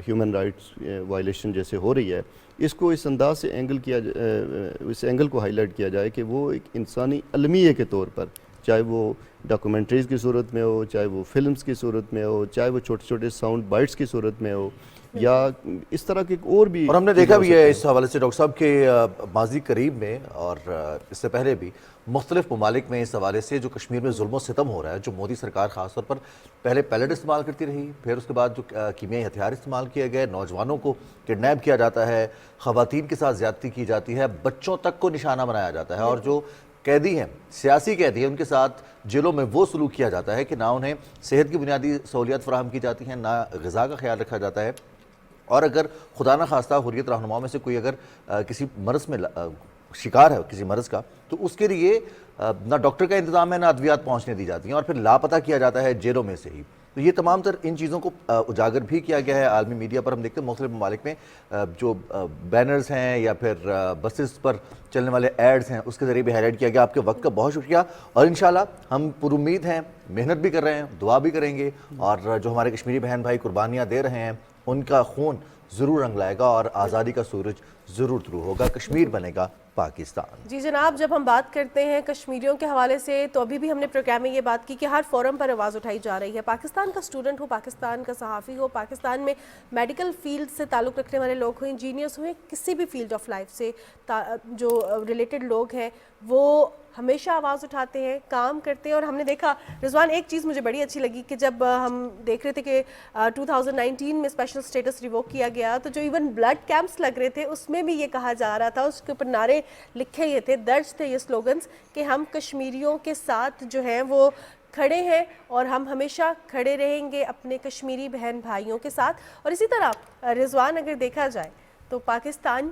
ہیومن رائٹس وائلیشن جیسے ہو رہی ہے، اس کو اس انداز سے اس اینگل کو ہائی لائٹ کیا جائے کہ وہ ایک انسانی المیہ کے طور پر، چاہے وہ ڈاکومنٹریز کی صورت میں ہو، چاہے وہ فلمز کی صورت میں ہو، چاہے وہ چھوٹے چھوٹے ساؤنڈ بائٹس کی صورت میں ہو، یا اس طرح کے اور بھی. اور ہم نے دیکھا بھی ہے اس حوالے سے ڈاکٹر صاحب کہ ماضی قریب میں اور اس سے پہلے بھی مختلف ممالک میں اس حوالے سے جو کشمیر میں ظلم و ستم ہو رہا ہے، جو مودی سرکار خاص طور پر پہلے پیلٹ استعمال کرتی رہی، پھر اس کے بعد جو کیمیائی ہتھیار استعمال کیے گئے، نوجوانوں کو کڈنیپ کیا جاتا ہے، خواتین کے ساتھ زیادتی کی جاتی ہے، بچوں تک کو نشانہ بنایا جاتا ہے، اور جو قیدی ہیں، سیاسی قیدی ہیں، ان کے ساتھ جیلوں میں وہ سلوک کیا جاتا ہے کہ نہ انہیں صحت کی بنیادی سہولیات فراہم کی جاتی ہیں، نہ غذا کا خیال رکھا جاتا ہے، اور اگر خدا نہ خواستہ حریت رہنماؤں میں سے کوئی اگر کسی مرض میں شکار ہے کسی مرض کا، تو اس کے لیے نہ ڈاکٹر کا انتظام ہے، نہ ادویات پہنچنے دی جاتی ہیں، اور پھر لاپتہ کیا جاتا ہے جیلوں میں سے ہی. تو یہ تمام تر ان چیزوں کو اجاگر بھی کیا گیا ہے عالمی میڈیا پر. ہم دیکھتے ہیں مختلف ممالک میں جو بینرز ہیں یا پھر بسز پر چلنے والے ایڈز ہیں، اس کے ذریعے بھی ہائی لائٹ کیا گیا. آپ کے وقت کا بہت شکریہ، اور انشاءاللہ ہم پر امید ہیں، محنت بھی کر رہے ہیں، دعا بھی کریں گے، اور جو ہمارے کشمیری بہن بھائی قربانیاں دے رہے ہیں ان کا خون ضرور رنگ لائے گا اور آزادی کا سورج ضرور طلوع ہوگا، کشمیر بنے گا پاکستان. جی جناب، جب ہم بات کرتے ہیں کشمیریوں کے حوالے سے تو ابھی بھی ہم نے پروگرام میں یہ بات کی کہ ہر فورم پر آواز اٹھائی جا رہی ہے. پاکستان کا اسٹوڈنٹ ہو، پاکستان کا صحافی ہو، پاکستان میں میڈیکل فیلڈ سے تعلق رکھنے والے لوگ ہوں، انجینئرس ہوئیں، کسی بھی فیلڈ آف لائف سے جو ریلیٹڈ لوگ ہیں، وہ ہمیشہ آواز اٹھاتے ہیں، کام کرتے ہیں. اور ہم نے دیکھا رضوان، ایک چیز مجھے بڑی اچھی لگی کہ جب ہم دیکھ رہے تھے کہ 2019 میں اسپیشل اسٹیٹس ریووک کیا گیا، تو جو ایون بلڈ کیمپس لگ رہے تھے اس میں بھی یہ کہا جا رہا تھا، اس کے اوپر نعرے لکھے یہ تھے، درج تھے یہ سلوگنز کہ ہم کشمیریوں کے ساتھ جو ہیں وہ کھڑے ہیں اور ہم ہمیشہ کھڑے رہیں گے اپنے کشمیری بہن بھائیوں کے ساتھ. اور اسی طرح رضوان، اگر دیکھا جائے تو پاکستان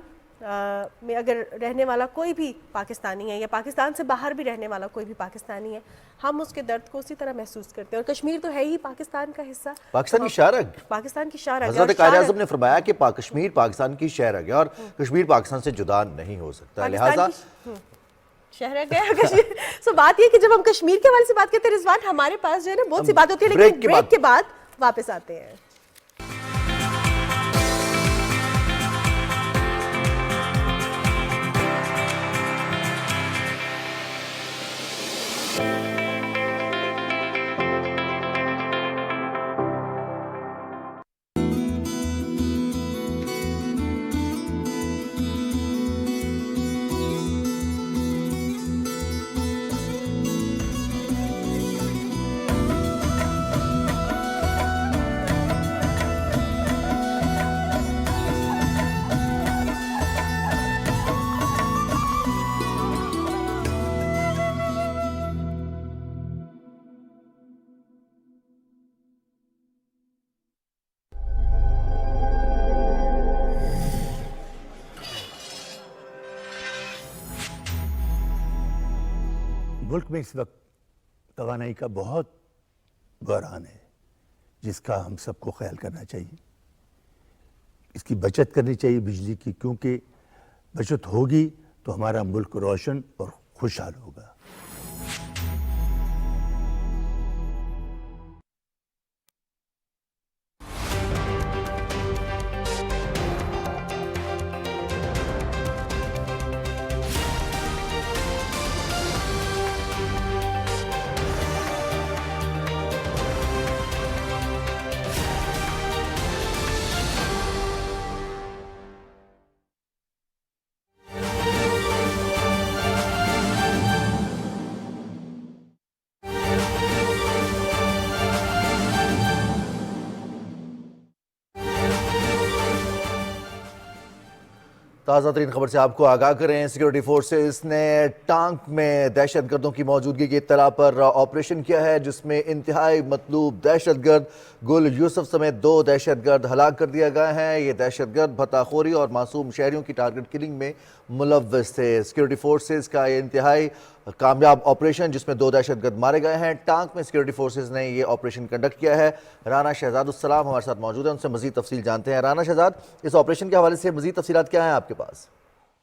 میں اگر رہنے والا کوئی بھی پاکستانی ہے یا پاکستان سے باہر بھی رہنے والا کوئی بھی پاکستانی ہے، ہم اس کے درد کو اسی طرح محسوس کرتے ہیں. اور کشمیر تو ہے ہی پاکستان کا حصہ، پاکستان کی شاہ رگ، پاکستان کی شاہ رگ. حضرت قائد اعظم نے فرمایا کہ کشمیر پاکستان کی شہ رگ ہے اور کشمیر پاکستان سے جدا نہیں ہو سکتا، لہٰذا شہر گیا کشمیر. سو بات یہ کہ جب ہم کشمیر کے حوالے سے بات کرتے ہیں رضوان، ہمارے پاس جو ہے نا بہت سی بات ہوتی ہے، لیکن بریک کے بعد واپس آتے ہیں. ملک میں اس وقت توانائی کا بہت بحران ہے، جس کا ہم سب کو خیال کرنا چاہیے. اس کی بچت کرنی چاہیے بجلی کی، کیونکہ بچت ہوگی تو ہمارا ملک روشن اور خوشحال ہوگا. تازہ ترین خبر سے آپ کو آگاہ کریں. سیکیورٹی فورسز نے ٹانک میں دہشت گردوں کی موجودگی کی اطلاع پر آپریشن کیا ہے، جس میں انتہائی مطلوب دہشت گرد گل یوسف سمیت 2 دہشت گرد ہلاک کر دیے گئے ہیں. یہ دہشت گرد بھتہ خوری اور معصوم شہریوں کی ٹارگٹ کلنگ میں ملوث تھے. سیکیورٹی فورسز کا یہ انتہائی کامیاب آپریشن، جس میں 2 دہشت گرد مارے گئے ہیں. ٹانک میں سیکیورٹی فورسز نے یہ آپریشن کنڈکٹ کیا ہے. رانا شہزاد السلام ہمارے ساتھ موجود ہیں، ان سے مزید تفصیل جانتے ہیں. رانا شہزاد، اس آپریشن کے حوالے سے مزید تفصیلات کیا ہیں آپ کے پاس؟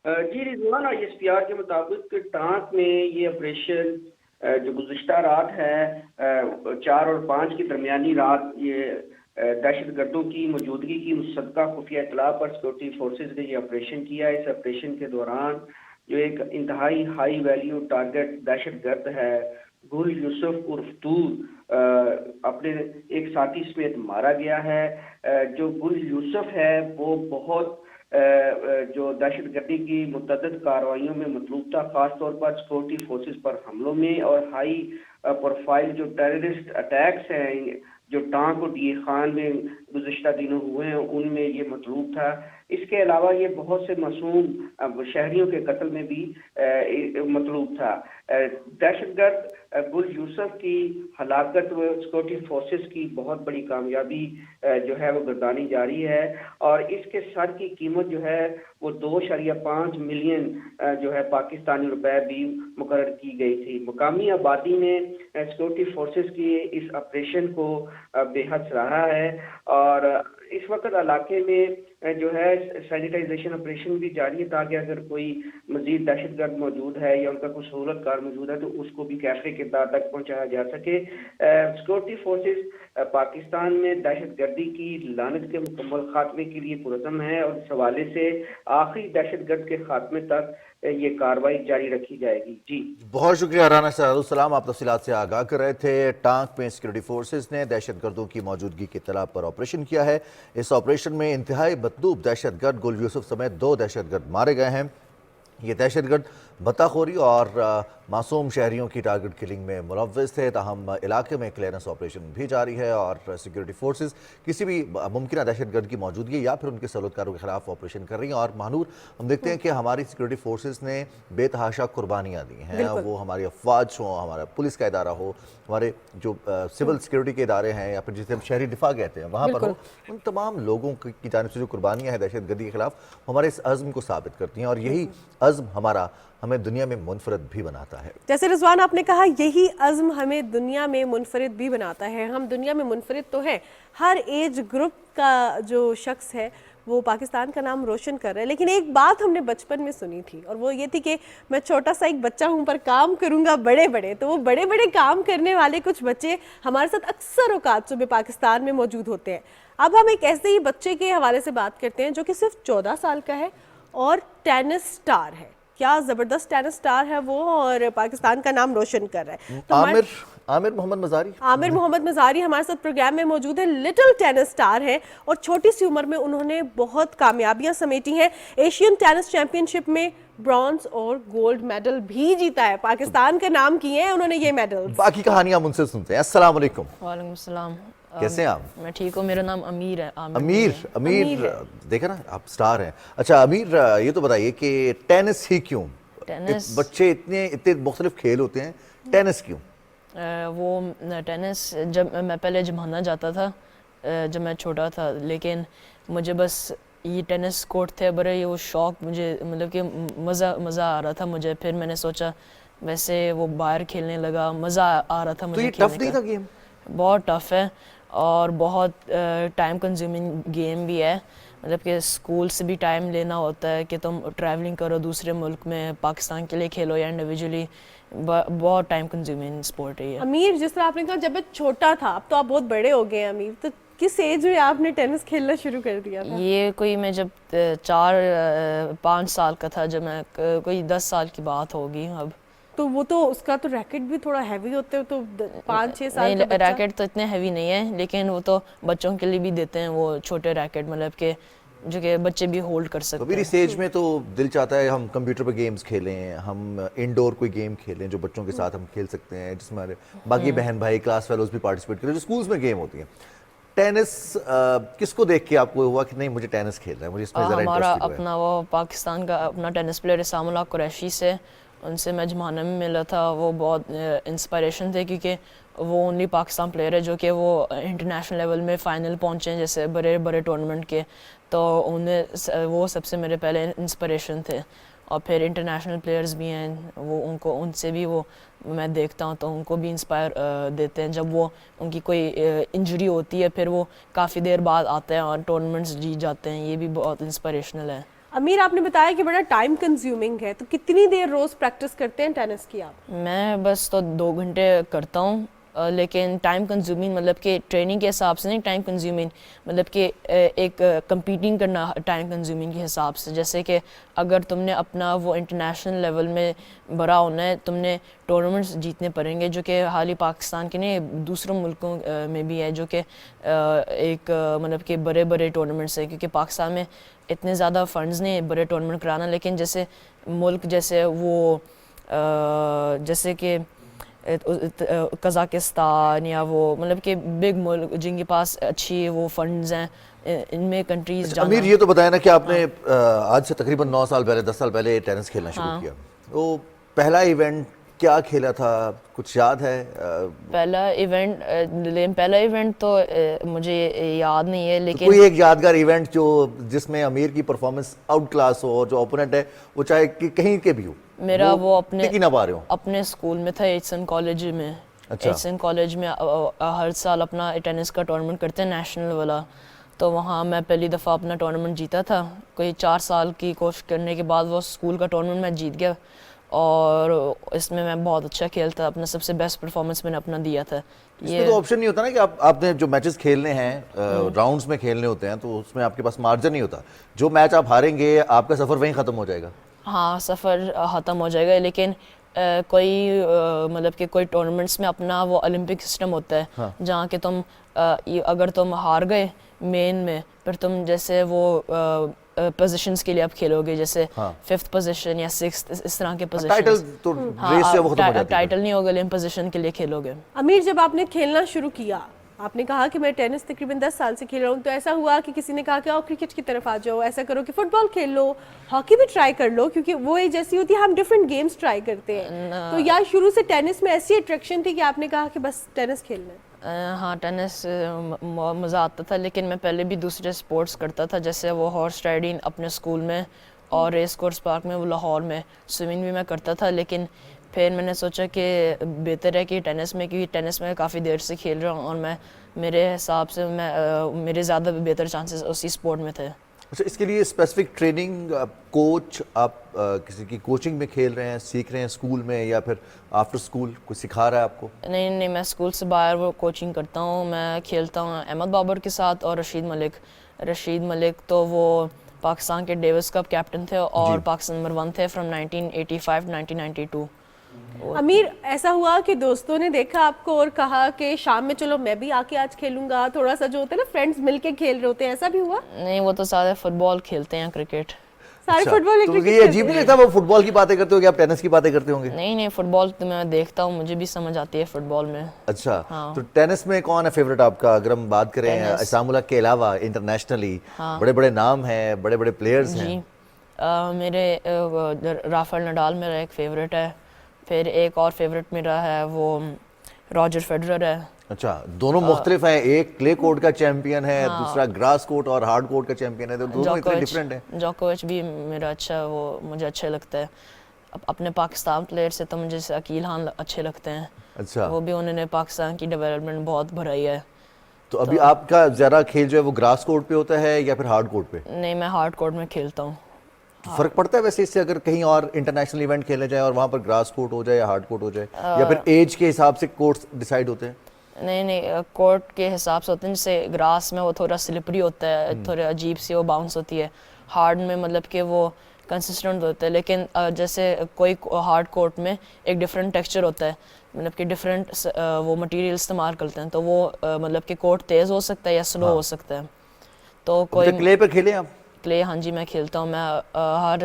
جی رضوان، ایس پی آر کے مطابق ٹانک میں یہ آپریشن جو گزشتہ رات ہے 4 اور 5 کی درمیانی رات یہ دہشت گردوں کی موجودگی کی مصدقہ خفیہ اطلاع پر سیکورٹی فورسز نے یہ آپریشن کیا. اس آپریشن کے دوران جو ایک انتہائی ہائی ویلیو ٹارگٹ دہشت گرد ہے گل یوسف عرف طور اپنے ایک ساتھی سمیت مارا گیا ہے. جو گل یوسف ہے وہ بہت جو دہشت گردی کی متعدد کارروائیوں میں مطلوب تھا, خاص طور پر سیکورٹی فورسز پر حملوں میں, اور ہائی پروفائل جو ٹیررسٹ اٹیکس ہیں جو ٹانک اور ڈی خان میں گزشتہ دنوں ہوئے ہیں ان میں یہ مطلوب تھا. اس کے علاوہ یہ بہت سے معصوم شہریوں کے قتل میں بھی مطلوب تھا. دہشت گرد گل یوسف کی ہلاکت و سیکورٹی فورسز کی بہت بڑی کامیابی جو ہے وہ گردانی جاری ہے, اور اس کے سر کی قیمت جو ہے وہ 2.5 ملین جو ہے پاکستانی روپے بھی مقرر کی گئی تھی. مقامی آبادی نے سیکورٹی فورسز کی اس آپریشن کو بے حد سراہا ہے, اور اس وقت علاقے میں جو ہے سینیٹائزیشن آپریشن بھی جاری ہے تاکہ اگر کوئی مزید دہشت گرد موجود ہے یا ان کا کوئی سہولت کار موجود ہے تو اس کو بھی کیفے کردار تک پہنچایا جا سکے. سیکورٹی فورسز پاکستان میں دہشت گردی کی لعنت کے مکمل خاتمے کے لیے پرعزم ہے, اور اس حوالے سے آخری دہشت گرد کے خاتمے تک یہ کارروائی جاری رکھی جائے گی. جی بہت شکریہ رانا سعد السلام, آپ تفصیلات سے آگاہ کر رہے تھے. ٹانک میں سیکورٹی فورسز نے دہشت گردوں کی موجودگی کی اطلاع پر آپریشن کیا ہے. اس آپریشن میں انتہائی مطلوب دہشت گرد گل یوسف سمیت 2 دہشت گرد مارے گئے ہیں. یہ دہشت گرد بتاخوری اور معصوم شہریوں کی ٹارگٹ کلنگ میں ملوث تھے. تاہم علاقے میں کلیئرنس آپریشن بھی جاری ہے, اور سیکورٹی فورسز کسی بھی ممکنہ دہشت گرد کی موجودگی یا پھر ان کے سلوکاروں کے خلاف آپریشن کر رہی ہیں. اور مہنور, ہم دیکھتے ہیں کہ ہماری سیکورٹی فورسز نے بے تحاشا قربانیاں دی ہیں. وہ ہماری افواج ہوں, ہمارا پولیس کا ادارہ ہو, ہمارے جو سول سیکورٹی کے ادارے ہیں, یا پھر جسے ہم شہری دفاع کہتے ہیں وہاں پر ہو, ان تمام لوگوں کی جانب سے جو قربانیاں ہیں دہشت گردی کے خلاف, ہمارے اس عزم کو ثابت کرتی ہیں, اور یہی عزم ہمیں دنیا میں منفرد بھی بناتا ہے. جیسے رضوان آپ نے کہا, یہی عزم ہمیں دنیا میں منفرد بھی بناتا ہے. ہم دنیا میں منفرد تو ہیں, ہر ایج گروپ کا جو شخص ہے وہ پاکستان کا نام روشن کر رہا ہے. لیکن ایک بات ہم نے بچپن میں سنی تھی, اور وہ یہ تھی کہ میں چھوٹا سا ایک بچہ ہوں پر کام کروں گا بڑے بڑے. تو وہ بڑے بڑے کام کرنے والے کچھ بچے ہمارے ساتھ اکثر اوقات صوبے پاکستان میں موجود ہوتے ہیں. اب ہم ایک ایسے ہی بچے کے حوالے سے بات کرتے ہیں جو کہ صرف 14 سال کا ہے اور ٹینس سٹار ہے. کیا زبردست ٹینس سٹار ہے وہ, اور پاکستان کا نام روشن کر رہا ہے. عامر محمد مزاری ہمارے ساتھ پروگرام میں موجود ہے. لٹل ٹینس سٹار ہے, اور چھوٹی سی عمر میں انہوں نے بہت کامیابیاں سمیٹی ہیں. ایشین ٹینس چیمپئن شپ میں برونز اور گولڈ میڈل بھی جیتا ہے. پاکستان کا نام کیے ہیں انہوں نے یہ میڈل. باقی کہانیاں ہم ان سے سنتے ہیں. السلام علیکم. وعلیکم السلام. کیسے ہیں آپ؟ میں ٹھیک ہوں. میرا نام امیر ہے. امیر دیکھا نا, آپ سٹار ہیں. اچھا امیر, یہ تو بتائیے کہ ٹینس ہی کیوں؟ بچے اتنے مختلف کھیل ہوتے ہیں, ٹینس کیوں؟ وہ ٹینس جب میں پہلے جمانا جاتا تھا جب میں چھوٹا تھا, لیکن مجھے بس یہ ٹینس کورٹ تھے بڑے, یہ وہ شوق مجھے مطلب کہ مزہ آ رہا تھا مجھے. پھر میں نے سوچا ویسے وہ باہر کھیلنے لگا, مزہ آ رہا تھا مجھے. تو یہ ٹف نہیں تھا گیم؟ بہت ٹف ہے اور بہت ٹائم کنزیومنگ گیم بھی ہے. مطلب کہ اسکول سے بھی ٹائم لینا ہوتا ہے کہ تم ٹریولنگ کرو دوسرے ملک میں, پاکستان کے لیے کھیلو یا انڈیویجولی. بہت ٹائم کنزیومنگ اسپورٹ ہے یہ. امیر, جس طرح آپ نے کہا جب میں چھوٹا تھا, اب تو آپ بہت بڑے ہو گئے ہیں امیر, تو کس ایج میں آپ نے ٹینس کھیلنا شروع کر دیا تھا؟ یہ کوئی میں جب 4-5 سال کا تھا, جب میں کوئی 10 سال کی بات ہوگی اب. تو وہ تو اس کا تو ریکٹ بھی تھوڑا ہیوی ہوتے ہو, تو 5-6 سال کا بچہ. ریکٹ تو اتنے ہیوی نہیں ہے, لیکن وہ تو بچوں کے لیے بھی دیتے ہیں وہ چھوٹے ریکٹ, مطلب کہ جو کہ بچے بھی ہولڈ کر سکتے ہیں. میری اسٹیج میں تو دل چاہتا ہے ہم کمپیوٹر پہ گیمز کھیلیں, ہم انڈور کوئی گیم کھیلیں جو بچوں کے ساتھ ہم کھیل سکتے ہیں, جس میں باقی بہن بھائی کلاس فیلوز بھی پارٹیسپیٹ کریں, جو اسکولز میں گیم ہوتی ہیں. ٹینس کس کو دیکھ کے آپ کو ہوا کہ نہیں مجھے ٹینس کھیلنا ہے, مجھے اس میں ذرا ہمارا انٹرسٹ ہے؟ اپنا وہ پاکستان کا اپنا ٹینس پلیئر اسام اللہ قریشی سے, ان سے میں جمانا میں ملا تھا. وہ بہت انسپائریشن تھے کیونکہ وہ اونلی پاکستان پلیئر ہے جو کہ وہ انٹرنیشنل لیول میں فائنل پہنچے ہیں جیسے بڑے ٹورنامنٹ کے. تو وہ سب سے میرے پہلے انسپریشن تھے. اور پھر انٹرنیشنل پلیئرز بھی ہیں, وہ ان سے بھی وہ میں دیکھتا ہوں تو ان کو بھی انسپائر دیتے ہیں. جب وہ ان کی کوئی انجری ہوتی ہے پھر وہ کافی دیر بعد آتے ہیں اور ٹورنامنٹس جیت جاتے ہیں, یہ بھی بہت انسپریشنل ہے. امیر, آپ نے بتایا کہ بڑا ٹائم کنزیومنگ ہے, تو کتنی دیر روز پریکٹس کرتے ہیں ٹینس کی آپ؟ میں بس تو 2 گھنٹے کرتا ہوں لیکن ٹائم کنزیومنگ مطلب کہ ٹریننگ کے حساب سے نہیں ٹائم کنزیومنگ مطلب کہ ایک کمپیٹنگ کرنا ٹائم کنزیومنگ کے حساب سے. جیسے کہ اگر تم نے اپنا وہ انٹرنیشنل لیول میں بڑا ہونا ہے, تم نے ٹورنامنٹس جیتنے پڑیں گے, جو کہ حال ہی پاکستان کے نہیں دوسروں ملکوں میں بھی ہے, جو کہ ایک مطلب کہ بڑے بڑے ٹورنامنٹس ہیں, کیونکہ پاکستان میں اتنے زیادہ فنڈز نہیں بڑے ٹورنامنٹ کرانا. لیکن جیسے ملک جیسے وہ جیسے کہ قزاقستان یا وہ مطلب کہ بگ ملک جن کے پاس اچھی وہ فنڈز ہیں, ان میں کنٹریز جانا. امیر یہ تو بتایا نا کہ آپ نے آج سے تقریباً 9 سال پہلے 10 سال پہلے ٹینس کھیلنا شروع کیا, تو پہلا ایونٹ کیا کھیلا تھا, کچھ یاد ہے؟ پہلا ایونٹ تو مجھے یاد نہیں ہے, لیکن کوئی ایک یادگار ایونٹ جو جس میں امیر کی پرفارمنس آؤٹ کلاس ہو, جو اوپوننٹ ہے وہ چاہے کہیں کے بھی ہو, میرا وہ اپنے اسکول میں تھا ایچسن کالج میں. ایچسن کالج میں ہر سال اپنا ٹینس کا ٹورنامنٹ کرتے ہیں نیشنل والا, تو وہاں میں پہلی دفعہ اپنا ٹورنامنٹ جیتا تھا. کوئی 4 سال کی کوشش کرنے کے بعد وہ اسکول کا ٹورنامنٹ میں جیت گیا, اور اس میں بہت اچھا کھیلتا, اپنا سب سے بیسٹ پرفارمنس میں نے اپنا دیا تھا. اس میں تو آپشن نہیں ہوتا نا کہ آپ نے جو میچز کھیلنے ہیں راؤنڈز میں کھیلنے ہوتے ہیں, تو اس میں آپ کے پاس مارجن نہیں ہوتا, جو میچ آپ ہاریں گے آپ کا سفر وہیں ختم ہو جائے گا. ہاں سفر ختم ہو جائے گا, لیکن کوئی مطلب کہ کوئی ٹورنامنٹس میں اپنا وہ اولمپک سسٹم ہوتا ہے جہاں کہ تم اگر تم ہار گئے مین میں, پھر تم جیسے وہ پوزیشنز کے لیے آپ کھیلو گے, جیسے 5th پوزیشن یا 6th اس طرح کے پوزیشنز. ٹائٹل نہیں ہوگا لیکن پوزیشن کے لیے کھیلو گے. امیر جب آپ نے کھیلنا شروع کیا, آپ نے کہا کہ میں ٹینس تقریباً 10 سال سے کھیل رہا ہوں, تو ایسا ہوا کہ کسی نے کہا کہ آؤ کرکٹ کی طرف آ جاؤ, ایسا کرو کہ فٹ بال کھیل لو, ہاکی بھی ٹرائی کر لو, کیونکہ وہ ایک جیسی ہوتی ہے, ہم ڈفرینٹ گیمز ٹرائی کرتے ہیں, تو یا شروع سے ٹینس میں ایسی اٹریکشن تھی کہ آپ نے کہا کہ بس ٹینس کھیلنا ہے؟ ہاں ٹینس مزہ آتا تھا, لیکن میں پہلے بھی دوسرے سپورٹس کرتا تھا, جیسے وہ ہارس رائڈنگ اپنے اسکول میں, اور ریس کورس پارک میں وہ لاہور میں, سوئمنگ بھی میں کرتا تھا. لیکن پھر میں نے سوچا کہ بہتر ہے کہ ٹینس میں, کیونکہ ٹینس میں کافی دیر سے کھیل رہا ہوں, اور میرے حساب سے میرے زیادہ بہتر چانسز اسی سپورٹ میں تھے. اچھا, اس کے لیے اسپیسیفک ٹریننگ, کوچ, آپ کسی کی کوچنگ میں کھیل رہے ہیں, سیکھ رہے ہیں اسکول میں, یا پھر آفٹر اسکول کوئی سکھا رہا ہے آپ کو؟ نہیں, میں اسکول سے باہر وہ کوچنگ کرتا ہوں. میں کھیلتا ہوں احمد بابر کے ساتھ اور رشید ملک تو وہ پاکستان کے ڈیوس کپ کیپٹن تھے, اور پاکستان نمبر 1 تھے فرام 1985 1992. امیر, ایسا ہوا کہ دوستوں نے دیکھا آپ کو اور کہا کہ شام میں چلو میں بھی آ کے آج کھیلوں گا, تھوڑا سا جو ہوتا ہے نا فرینڈز مل کے کھیل رہے ہوتے ہیں, ایسا بھی ہوا؟ نہیں, وہ تو سارے فٹ بال کھیلتے ہیں, کرکٹ سارے فٹ بال. تو یہ عجیب نہیں لگتا وہ فٹ بال کی باتیں کرتے ہو کہ آپ ٹینس کی باتیں کرتے ہوں گے؟ نہیں, فٹ بال تو میں دیکھتا ہوں, مجھے بھی سمجھ آتی ہے فٹ بال میں. اچھا, تو ٹینس میں کون ہے فیوریٹ آپ کا؟ اگر ہم بات کریں اسام اللہ کے علاوہ انٹرنیشنلی بڑے بڑے نام ہیں, بڑے بڑے پلیئرز ہیں. میرے رافیل نڈال میرا ایک فیوریٹ ہے, پھر ایک اور فیوریٹ میرا ہے وہ راجر فیڈرر ہے. اچھا, دونوں مختلف ہیں, ایک کلے کورٹ کا چیمپئن ہے, دوسرا گراس کورٹ اور ہارڈ کورٹ کا چیمپئن ہے, دونوں اتنے ڈیفرنٹ ہیں. جوکووچ بھی میرا اچھا, وہ مجھے اچھا لگتا ہے. اپنے پاکستان پلیئر سے تو مجھے عقیل خان اچھے لگتے ہیں. اچھا, وہ بھی انہوں نے پاکستان کی ڈیولپمنٹ بہت بڑھائی ہے. تو ابھی آپ کا زیادہ کھیل جو ہے وہ گراس کورٹ پہ ہوتا ہے یا پھر ہارڈ کورٹ پہ؟ نہیں, میں ہارڈ کورٹ میں کھیلتا ہوں. فرق پڑتا ہے ویسے اس سے اگر کہیں اور انٹرنیشنل ایونٹ کھیلنے جائیں اور وہاں پر گراس کورٹ ہو جائے یا ہارڈ کورٹ ہو جائے, یا پھر ایج کے حساب سے کورٹس ڈیسائیڈ ہوتے ہیں؟ نہیں, کورٹ کے حساب سے ہوتے ہیں. جیسے گراس میں وہ تھوڑا سلپری ہوتا ہے, تھوڑا عجیب سی وہ باؤنس ہوتی ہے. ہارڈ میں مطلب کہ وہ کنسسٹنٹ ہوتا ہے, لیکن جیسے کوئی ہارڈ کورٹ میں ایک ڈفرینٹ ٹیکسچر ہوتا ہے, مطلب کہ ڈفرینٹ وہ مٹیریل استعمال کرتے ہیں, تو وہ مطلب کہ کورٹ تیز ہو سکتا ہے یا سلو ہو سکتا ہے. تو کوئی کلے پہ کھیلیں آپ؟ کلے, ہاں جی میں کھیلتا ہوں. میں ہر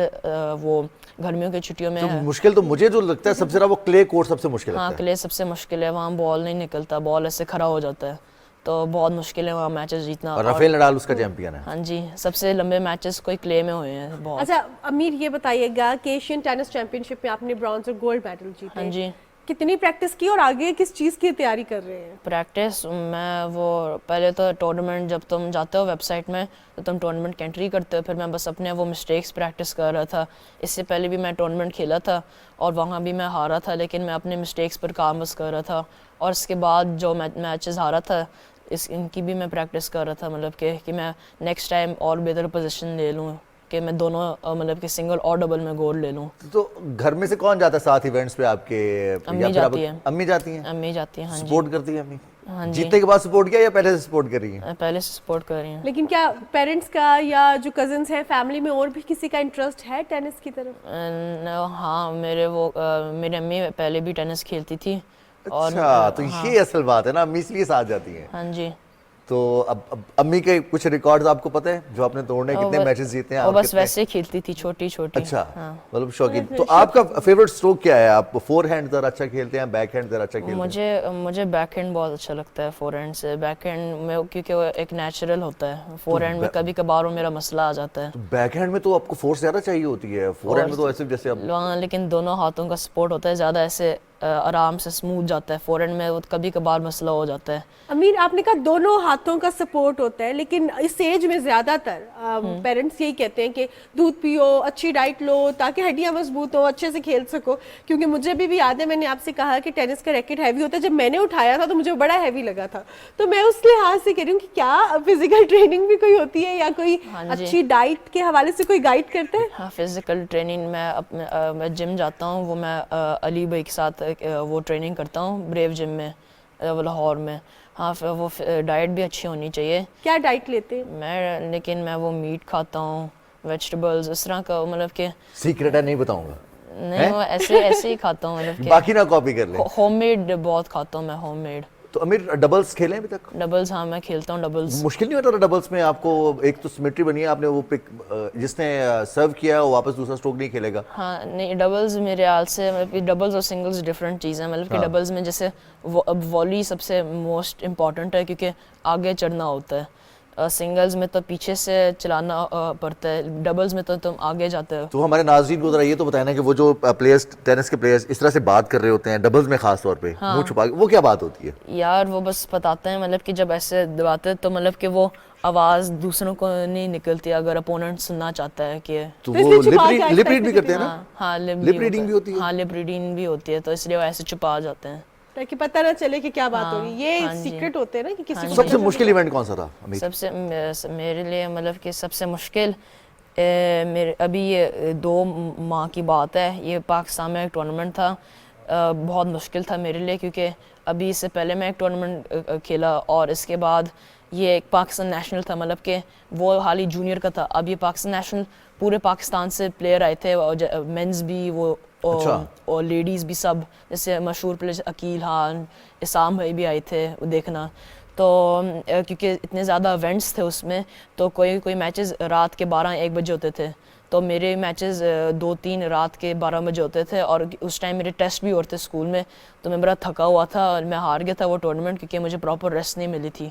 وہ گرمیوں کی چھٹیوں میں. مشکل تو مجھے جو لگتا ہے سب سے زیادہ وہ کلے کورٹ سب سے مشکل لگتا ہے. ہاں, کلے سب سے مشکل ہے, وہاں بال نہیں نکلتا, بال ایسے کھڑا ہو جاتا ہے, تو بہت مشکل ہے وہاں میچز جیتنا. اور رافیل نڈال اس کا چیمپئن ہے. ہاں جی, سب سے لمبے میچز کوئی کلے میں ہوئے ہیں بہت. اچھا امیر, یہ بتائیے گا کہ ایشین ٹینس چیمپئن شپ میں آپ نے برانز اور گولڈ میڈل جیتے. ہاں جی. کتنی پریکٹس کی اور آگے کس چیز کی تیاری کر رہے ہیں؟ پریکٹس میں وہ پہلے تو ٹورنامنٹ جب تم جاتے ہو ویب سائٹ میں تو تم ٹورنامنٹ کی انٹری کرتے ہو, پھر میں بس اپنے وہ مسٹیکس پریکٹس کر رہا تھا. اس سے پہلے بھی میں ٹورنامنٹ کھیلا تھا اور وہاں بھی میں ہارا تھا, لیکن میں اپنے مسٹیکس پر کام بس کر رہا تھا. اور اس کے بعد جو میچز ہارا تھا ان کی بھی میں پریکٹس کر رہا تھا, مطلب کہ میں نیکسٹ ٹائم اور بہتر پوزیشن لے لوں کہ میں دونوں مطلب کہ سنگل اور ڈبل میں گول لے لوں. تو گھر میں سے کون جاتا ہے ساتھ ایونٹس پہ آپ کے؟ امی جاتی ہیں. امی جاتی ہیں؟ امی جاتی ہیں. ہاں جی. سپورٹ کرتی ہیں امی؟ ہاں جی. جیتنے کے بعد سپورٹ کیا یا پہلے سے سپورٹ کر رہی ہیں؟ پہلے سے سپورٹ کر رہی ہیں. لیکن کیا پیرنٹس کا یا جو کزنس ہیں فیملی میں اور بھی کسی کا انٹرسٹ ہے ٹینس کی طرف؟ ہاں میری امی پہلے بھی ٹینس کھیلتی تھی. اچھا تو یہ اصل بات ہے نا، امی اس لیے ساتھ جاتی ہیں. ہاں جی. تو اب امی کے کچھ ریکارڈز آپ کو پتہ ہے جو آپ نے توڑنے، کتنے میچز جیتے ہیں؟ وہ بس ویسے کھیلتی تھی چھوٹی چھوٹی. اچھا مطلب شوقین. تو آپ کا فیورٹ اسٹروک کیا ہے؟ آپ فور ہینڈ ذرا اچھا کھیلتے ہیں، بیک ہینڈ ذرا اچھا کھیلتے ہیں؟ مجھے بیک ہینڈ بہت اچھا لگتا ہے فور ہینڈ سے. بیک ہینڈ میں کیونکہ وہ ایک نیچرل ہوتا ہے. فور ہینڈ میں کبھی کبھار وہ میرا مسئلہ آ جاتا ہے. بیک ہینڈ میں تو آپ کو فورس زیادہ چاہیے ہوتی ہے، فور ہینڈ میں تو ایسے جیسے لیکن دونوں ہاتھوں کا سپورٹ ہوتا ہے زیادہ، ایسے آرام سے اسموتھ جاتا ہے. فور ہینڈ میں وہ کبھی کبھار مسئلہ ہو جاتا ہے. امیر آپ نے کہا دونوں ہاتھوں کا سپورٹ ہوتا ہے، لیکن اس ایج میں زیادہ تر پیرنٹس یہی کہتے ہیں کہ دودھ پیو، اچھی ڈائٹ لو تاکہ ہڈیاں مضبوط ہو، اچھے سے کھیل سکو. کیونکہ مجھے بھی یاد ہے، میں نے آپ سے کہا کہ ٹینس کا ریکٹ ہیوی ہوتا ہے. جب میں نے اٹھایا تھا تو مجھے بڑا ہیوی لگا تھا. تو میں اس لحاظ سے کہہ رہی ہوں کہ کیا فزیکل ٹریننگ بھی کوئی ہوتی ہے یا کوئی اچھی ڈائٹ کے حوالے سے کوئی گائیڈ کرتے ہیں؟ ہاں فزیکل ٹریننگ میں جم جاتا ہوں. وہ میں علی بھائی کے ساتھ وہ ٹریننگ کرتا ہوں بریو جم میں لاہور میں. ہاں وہ ڈائٹ بھی اچھی ہونی چاہیے. کیا ڈائٹ لیتے ہیں؟ لیکن میں وہ میٹ کھاتا ہوں، ویجیٹیبلز اس طرح کا. مطلب کہ سیکرٹ ہے، نہیں بتاؤں گا. نہیں وہ ایسے ہی کھاتا ہوں. مطلب کہ باقی نہ کاپی کر لیں. ہوم میڈ بہت کھاتا ہوں میں، ہوم میڈ. تو امیر ڈبلز کھیلے ابھی تک؟ ڈبلز ہاں میں کھیلتا ہوں. ڈبلز مشکل نہیں ہوتا تھا ڈبلز میں آپ کو؟ ایک تو سمیٹری بنی ہے، آپ نے وہ پک جس نے سرو کیا وہ واپس دوسرا اسٹروک نہیں کھیلے گا. ہاں نہیں ڈبلز میرے حال سے ڈبلز اور سنگلز ڈفرینٹ چیزیں ہیں. مطلب کہ ڈبلز میں جیسے اب والی سب سے موسٹ امپورٹنٹ ہے کیونکہ آگے چڑھنا ہوتا ہے. سنگلز میں تو پیچھے سے چلانا پڑتا ہے، ڈبلز میں تو تم آگے جاتے ہو. تو ہمارے ناظرین کو ذرا یہ تو بتائیں نا کہ وہ جو پلیئرز ٹینس کے پلیئرز اس طرح سے بات کر رہے ہوتے ہیں ڈبلز میں خاص طور پہ منہ چھپا کے، وہ کیا بات ہوتی ہے؟ یار وہ بس بتاتے ہیں مطلب کہ جب ایسے دباتے تو مطلب کہ وہ آواز دوسروں کو نہیں نکلتی اگر اپوننٹ سننا چاہتا ہے کہ. تو وہ لپ ریڈ بھی کرتے ہیں نا؟ ہاں لپ ریڈنگ بھی ہوتی ہے. ہاں لپ ریڈنگ بھی ہوتی ہے، تو اس لیے وہ ایسے چھپا جاتے ہیں تاکہ پتہ نہ چلے کہ کیا بات ہوگی. یہ سیکرٹ ہوتے ہیں نا کہ کسی کو. سب سے مشکل ایونٹ کون سا تھا سب سے میرے لیے؟ مطلب کہ سب سے مشکل میرے ابھی یہ 2 ماہ کی بات ہے، یہ پاکستان میں ایک ٹورنامنٹ تھا. بہت مشکل تھا میرے لیے کیونکہ ابھی اس سے پہلے میں ایک ٹورنامنٹ کھیلا اور اس کے بعد یہ ایک پاکستان نیشنل تھا. مطلب کہ وہ حال ہی جونیئر کا تھا. اب یہ پاکستان نیشنل پورے پاکستان سے پلیئر آئے تھے، مینز بھی وہ اور لیڈیز بھی سب. جیسے مشہور پلیئر عقیل خان، اسام بھائی بھی آئے تھے وہ دیکھنا. تو کیونکہ اتنے زیادہ ایونٹس تھے اس میں تو کوئی میچز رات کے 12-1 بجے ہوتے تھے. تو میرے میچز 2-3 رات کے 12 بجے ہوتے تھے اور اس ٹائم میرے ٹیسٹ بھی ہوتے اسکول میں. تو میں بڑا تھکا ہوا تھا اور میں ہار گیا تھا وہ ٹورنامنٹ کیونکہ مجھے پراپر ریسٹ نہیں ملی تھی.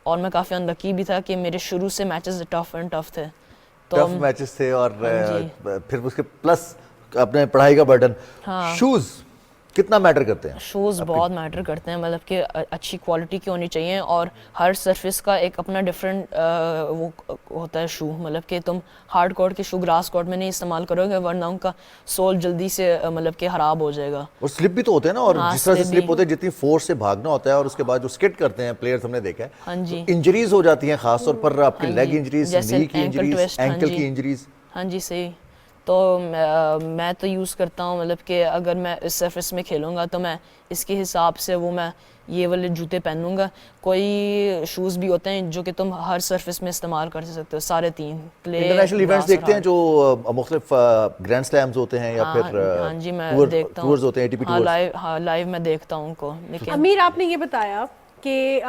اور میں کافی انلکی بھی تھا کہ میرے شروع سے میچز ٹف تھے. ٹف میچز تھے اور پھر اس کے پلس اپنے پڑھائی کا برڈن. شوز کتنا میٹر کرتے ہیں؟ شوز بہت میٹر کرتے ہیں. مطلب کہ اچھی کوالٹی کی ہونی چاہیے اور ہر سرفس کا ایک اپنا ڈفرینٹ وہ ہوتا ہے شو. مطلب کہ تم ہارڈ کورٹ کے شو گراس کورٹ میں نہیں استعمال کرو گے ورنہ ان کا سول جلدی سے مطلب کہ خراب ہو جائے گا. اور سلپ بھی تو ہوتے ہیں نا، اور جس طرح سے سلپ ہوتے ہیں جتنی فورس سے بھاگنا ہوتا ہے اور اس کے بعد جو سکٹ کرتے ہیں پلیئرز ہم نے دیکھا ہے. ہاں جی انجریز ہو جاتی ہیں خاص طور پر آپ کی لیگ انجریز، نی کی انجریز، اینکل کی انجریز. ہاں جی صحیح. تو میں تو یوز کرتا ہوں مطلب کہ اگر میں اس سرفس میں کھیلوں گا تو میں اس کے حساب سے وہ میں یہ والے جوتے پہنوں گا. کوئی شوز بھی ہوتے ہیں جو کہ تم ہر سرفس میں استعمال کر سکتے ہو، سارے 3 انٹرنیشنل ایونٹس دیکھتے ہیں جو مختلف گرینڈ سلیمز ہوتے ہیں یا پھر ہاں جی میں دیکھتا ہوں ٹورز ہوتے ہیں، ATP ٹورز. ہاں لائیو میں دیکھتا ہوں ان کو. لیکن امیر آپ نے یہ بتایا کہ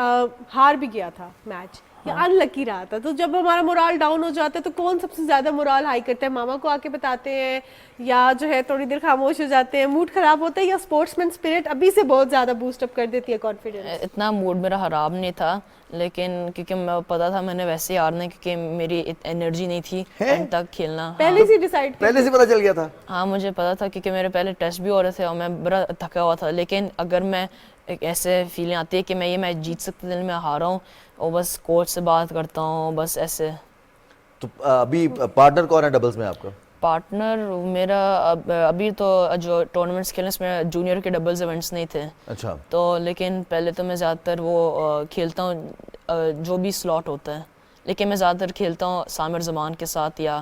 ہار بھی گیا تھا میچ یا ان لکی رہا تھا، تو جب ہمارا مورال ڈاؤن ہو جاتا ہے تو کون سب سے زیادہ مورال ہائی کرتا ہے؟ ماما کو آ کے بتاتے ہیں یا جو ہے تھوڑی دیر خاموش ہو جاتے ہیں، موڈ خراب ہوتا ہے، یا اسپورٹس مین اسپرٹ ابھی سے بہت زیادہ بوسٹ اپ کر دیتی ہے کانفیڈنس؟ اتنا موڈ میرا خراب نہیں تھا لیکن کیونکہ میں پتا تھا میں نے ویسے ہی ہارنا ہے کیونکہ میری انرجی نہیں تھی اینڈ تک کھیلنا. پہلے سے ڈیسائیڈ پہلے سے پتا چل گیا تھا؟ ہاں مجھے پتا تھا کیونکہ میرے پہلے ٹیسٹ بھی ہو رہے تھے اور میں بڑا تھکا ہوا تھا. لیکن اگر میں ایک ایسے فیلنگ آتی ہے کہ میں یہ میچ جیت سکتا دل میں ہارا ہوں اور بس کوچ سے بات کرتا ہوں بس ایسے. تو ابھی پارٹنر کون ہے ڈبلز میں آپ کا؟ پارٹنر میرا ابھی تو جو ٹورنامنٹس کھیلنے اس میں جونیئر کے ڈبلز ایونٹس نہیں تھے. اچھا. تو لیکن پہلے تو میں زیادہ تر وہ کھیلتا ہوں جو بھی سلاٹ ہوتا ہے، لیکن میں زیادہ تر کھیلتا ہوں سامر زمان کے ساتھ یا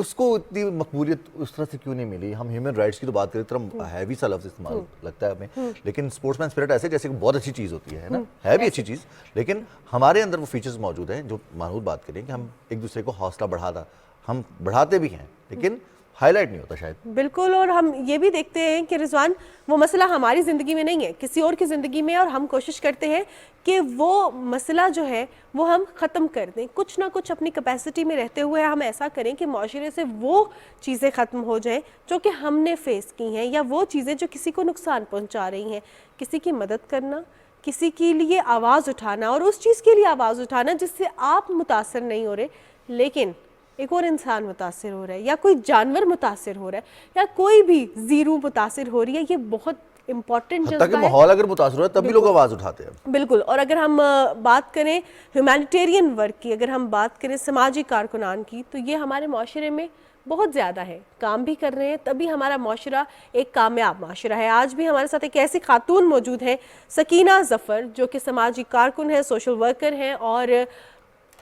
اس کو اتنی مقبولیت اس طرح سے کیوں نہیں ملی؟ ہم ہیومن رائٹس کی تو بات کریں تو ہیوی سا لفظ استعمال لگتا ہے ہمیں، لیکن اسپورٹس مین اسپرٹ ایسے جیسے کہ بہت اچھی چیز ہوتی ہے نا، ہے بھی اچھی چیز، لیکن ہمارے اندر وہ فیچرز موجود ہیں جو محمود بات کریں کہ ہم ایک دوسرے کو حوصلہ ہم بڑھاتے بھی ہیں لیکن ہائی لائٹ نہیں ہوتا شاید. بالکل. اور ہم یہ بھی دیکھتے ہیں کہ رضوان وہ مسئلہ ہماری زندگی میں نہیں ہے، کسی اور کی زندگی میں، اور ہم کوشش کرتے ہیں کہ وہ مسئلہ جو ہے وہ ہم ختم کر دیں، کچھ نہ کچھ اپنی کیپیسٹی میں رہتے ہوئے ہم ایسا کریں کہ معاشرے سے وہ چیزیں ختم ہو جائیں جو کہ ہم نے فیس کی ہیں، یا وہ چیزیں جو کسی کو نقصان پہنچا رہی ہیں. کسی کی مدد کرنا، کسی کے لیے آواز اٹھانا، اور اس چیز کے لیے آواز اٹھانا جس سے آپ متاثر نہیں ہو رہے لیکن ایک اور انسان متاثر ہو رہا ہے، یا کوئی جانور متاثر ہو رہا ہے، یا کوئی بھی زیرو متاثر ہو رہی ہے، یہ بہت امپورٹنٹ حتیٰ کہ جذبہ ہے. ماحول اگر متاثر ہو ہے تب بھی لوگ آواز اٹھاتے ہیں. بالکل. اور اگر ہم بات کریں ہیومینیٹیرین ورک کی، اگر ہم بات کریں سماجی کارکنان کی، تو یہ ہمارے معاشرے میں بہت زیادہ ہے، کام بھی کر رہے ہیں، تبھی ہمارا معاشرہ ایک کامیاب معاشرہ ہے. آج بھی ہمارے ساتھ ایک ایسی خاتون موجود ہیں سکینہ ظفر، جو کہ سماجی کارکن ہیں، سوشل ورکر ہیں، اور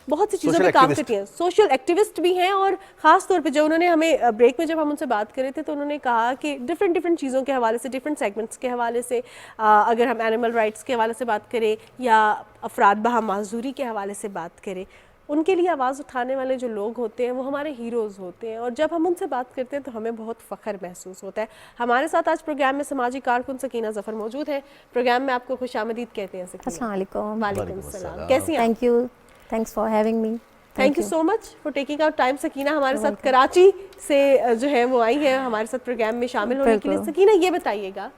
بہت سی چیزوں پہ کام کرتی ہیں، سوشل ایکٹیوسٹ بھی ہیں. اور خاص طور پہ جو انہوں نے ہمیں بریک میں جب ہم ان سے بات کر رہے تھے تو انہوں نے کہا کہ ڈفرینٹ چیزوں کے حوالے سے، ڈفرینٹ سیگمنٹس کے حوالے سے، اگر ہم اینیمل رائٹس کے حوالے سے بات کریں یا افراد بہا معذوری کے حوالے سے بات کریں، ان کے لیے آواز اٹھانے والے جو لوگ ہوتے ہیں وہ ہمارے ہیروز ہوتے ہیں. اور جب ہم ان سے بات کرتے ہیں تو ہمیں بہت فخر محسوس ہوتا ہے. ہمارے ساتھ آج پروگرام میں سماجی کارکن سکینہ ظفر موجود ہیں. پروگرام میں آپ کو خوش آمدید کہتے ہیں سکینہ. السلام علیکم. وعلیکم السلام. کیسی ہیں؟ Thank you, thanks for having me. Thank you so much for taking out time. Sakina ہمارے ساتھ کراچی سے جو ہے وہ آئی ہیں ہمارے ساتھ پروگرام میں شامل ہونے کے لیے. سکینہ یہ بتائیے گا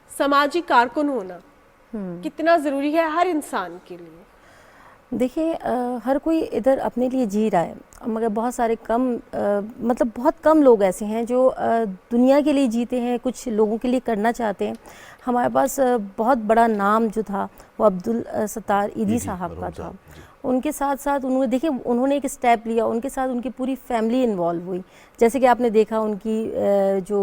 سماجی کارکن ہونا کتنا ضروری ہے ہر انسان کے لیے؟ دیکھیے ہر کوئی ادھر اپنے لیے جی رہا ہے، مگر بہت سارے مطلب بہت کم لوگ ایسے ہیں جو دنیا کے لیے جیتے ہیں، کچھ لوگوں کے لیے کرنا چاہتے ہیں. ہمارے پاس بہت بڑا نام جو تھا وہ عبدالستار ایدھی صاحب کا تھا. ان کے ساتھ ساتھ انہوں نے ایک اسٹیپ لیا، ان کے ساتھ ان کی پوری فیملی انوالو ہوئی. جیسے کہ آپ نے دیکھا ان کی جو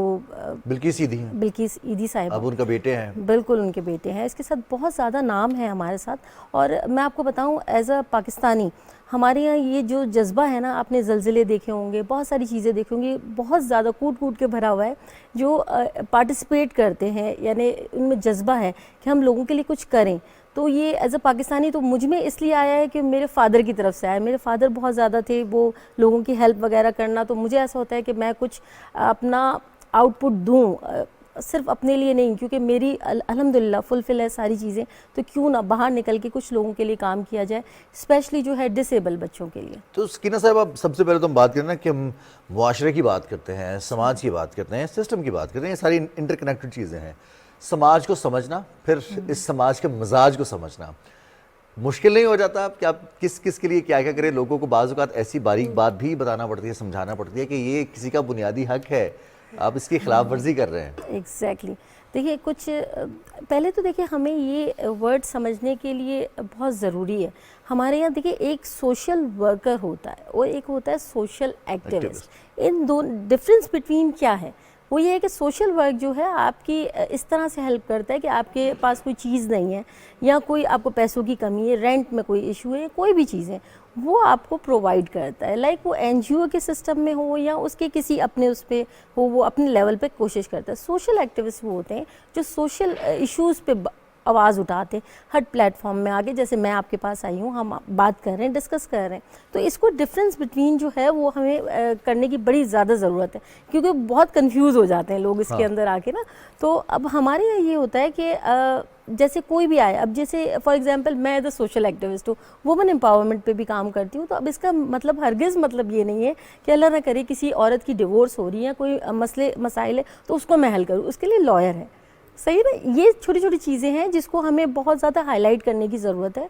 بلقیس ایدھی صاحب، اب ان کا بیٹے ہیں. بالکل ان کے بیٹے ہیں. اس کے ساتھ بہت زیادہ نام ہے ہمارے ساتھ. اور میں آپ کو بتاؤں ایز اے پاکستانی ہمارے یہاں یہ جو جذبہ ہے نا، آپ نے زلزلے دیکھے ہوں گے، بہت ساری چیزیں دیکھے ہوں گے، بہت زیادہ کوٹ کے بھرا ہوا ہے جو پارٹیسپیٹ کرتے ہیں، یعنی ان میں جذبہ ہے کہ ہم لوگوں کے لیے کچھ کریں. تو یہ ایز اے پاکستانی تو مجھ میں اس لیے آیا ہے کہ میرے فادر کی طرف سے آیا. میرے فادر بہت زیادہ تھے وہ لوگوں کی ہیلپ وغیرہ کرنا، تو مجھے ایسا ہوتا ہے کہ میں کچھ اپنا آؤٹ پٹ دوں، صرف اپنے لیے نہیں، کیونکہ میری الحمدللہ فلفل ہے ساری چیزیں، تو کیوں نہ باہر نکل کے کچھ لوگوں کے لیے کام کیا جائے، اسپیشلی جو ہے ڈسیبل بچوں کے لیے. تو سکینہ صاحب اب سب سے پہلے تو ہم بات کریں نا کہ ہم معاشرے کی بات کرتے ہیں، سماج کی بات کرتے ہیں، سسٹم کی بات کرتے ہیں، یہ ساری انٹر کنیکٹڈ چیزیں ہیں. سماج کو سمجھنا، پھر اس سماج کے مزاج کو سمجھنا مشکل نہیں ہو جاتا کہ آپ کس کے لیے کیا کریں؟ لوگوں کو بعض اوقات ایسی باریک بات بھی بتانا پڑتی ہے، سمجھانا پڑتی ہے کہ یہ کسی کا بنیادی حق ہے، آپ اس کی خلاف ورزی کر رہے ہیں. ایگزیکٹلی. دیکھیے کچھ پہلے تو دیکھیے ہمیں یہ ورڈ سمجھنے کے لیے بہت ضروری ہے. ہمارے یہاں دیکھیے ایک سوشل ورکر ہوتا ہے اور ایک ہوتا ہے سوشل ایکٹیوسٹ. ان دو ڈفرینس بٹوین کیا ہے؟ وہ یہ ہے کہ سوشل ورک جو ہے آپ کی اس طرح سے ہیلپ کرتا ہے کہ آپ کے پاس کوئی چیز نہیں ہے یا کوئی آپ کو پیسوں کی کمی ہے، رینٹ میں کوئی ایشو ہے، کوئی بھی چیز ہے وہ آپ کو پرووائڈ کرتا ہے. لائک وہ این جی او کے سسٹم میں ہو یا اس کے کسی اپنے اس پہ ہو، وہ اپنے لیول پہ کوشش کرتا ہے. سوشل ایکٹیوسٹ وہ ہوتے ہیں جو سوشل ایشوز پہ آواز اٹھاتے ہیں ہر پلیٹ فارم میں آگے. جیسے میں آپ کے پاس آئی ہوں، ہم بات کر رہے ہیں، ڈسکس کر رہے ہیں، تو اس کو ڈفرینس بٹوین جو ہے وہ ہمیں کرنے کی بڑی زیادہ ضرورت ہے، کیونکہ بہت کنفیوز ہو جاتے ہیں لوگ اس کے اندر آ کے نا. تو اب ہمارے یہاں یہ ہوتا ہے کہ جیسے کوئی بھی آئے، اب جیسے فار ایگزامپل میں ایز اے سوشل ایکٹیوسٹ ہوں، وومن امپاورمنٹ پہ بھی کام کرتی ہوں، تو اب اس کا مطلب ہرگز مطلب یہ نہیں ہے کہ اللہ نہ کرے کسی عورت کی ڈیورس ہو رہی ہے، کوئی مسائل ہے تو اس کو میں حل کروں، اس کے لیے لائر ہے. صحیح نا؟ یہ چھوٹی چھوٹی چیزیں ہیں جس کو ہمیں بہت زیادہ ہائی لائٹ کرنے کی ضرورت ہے.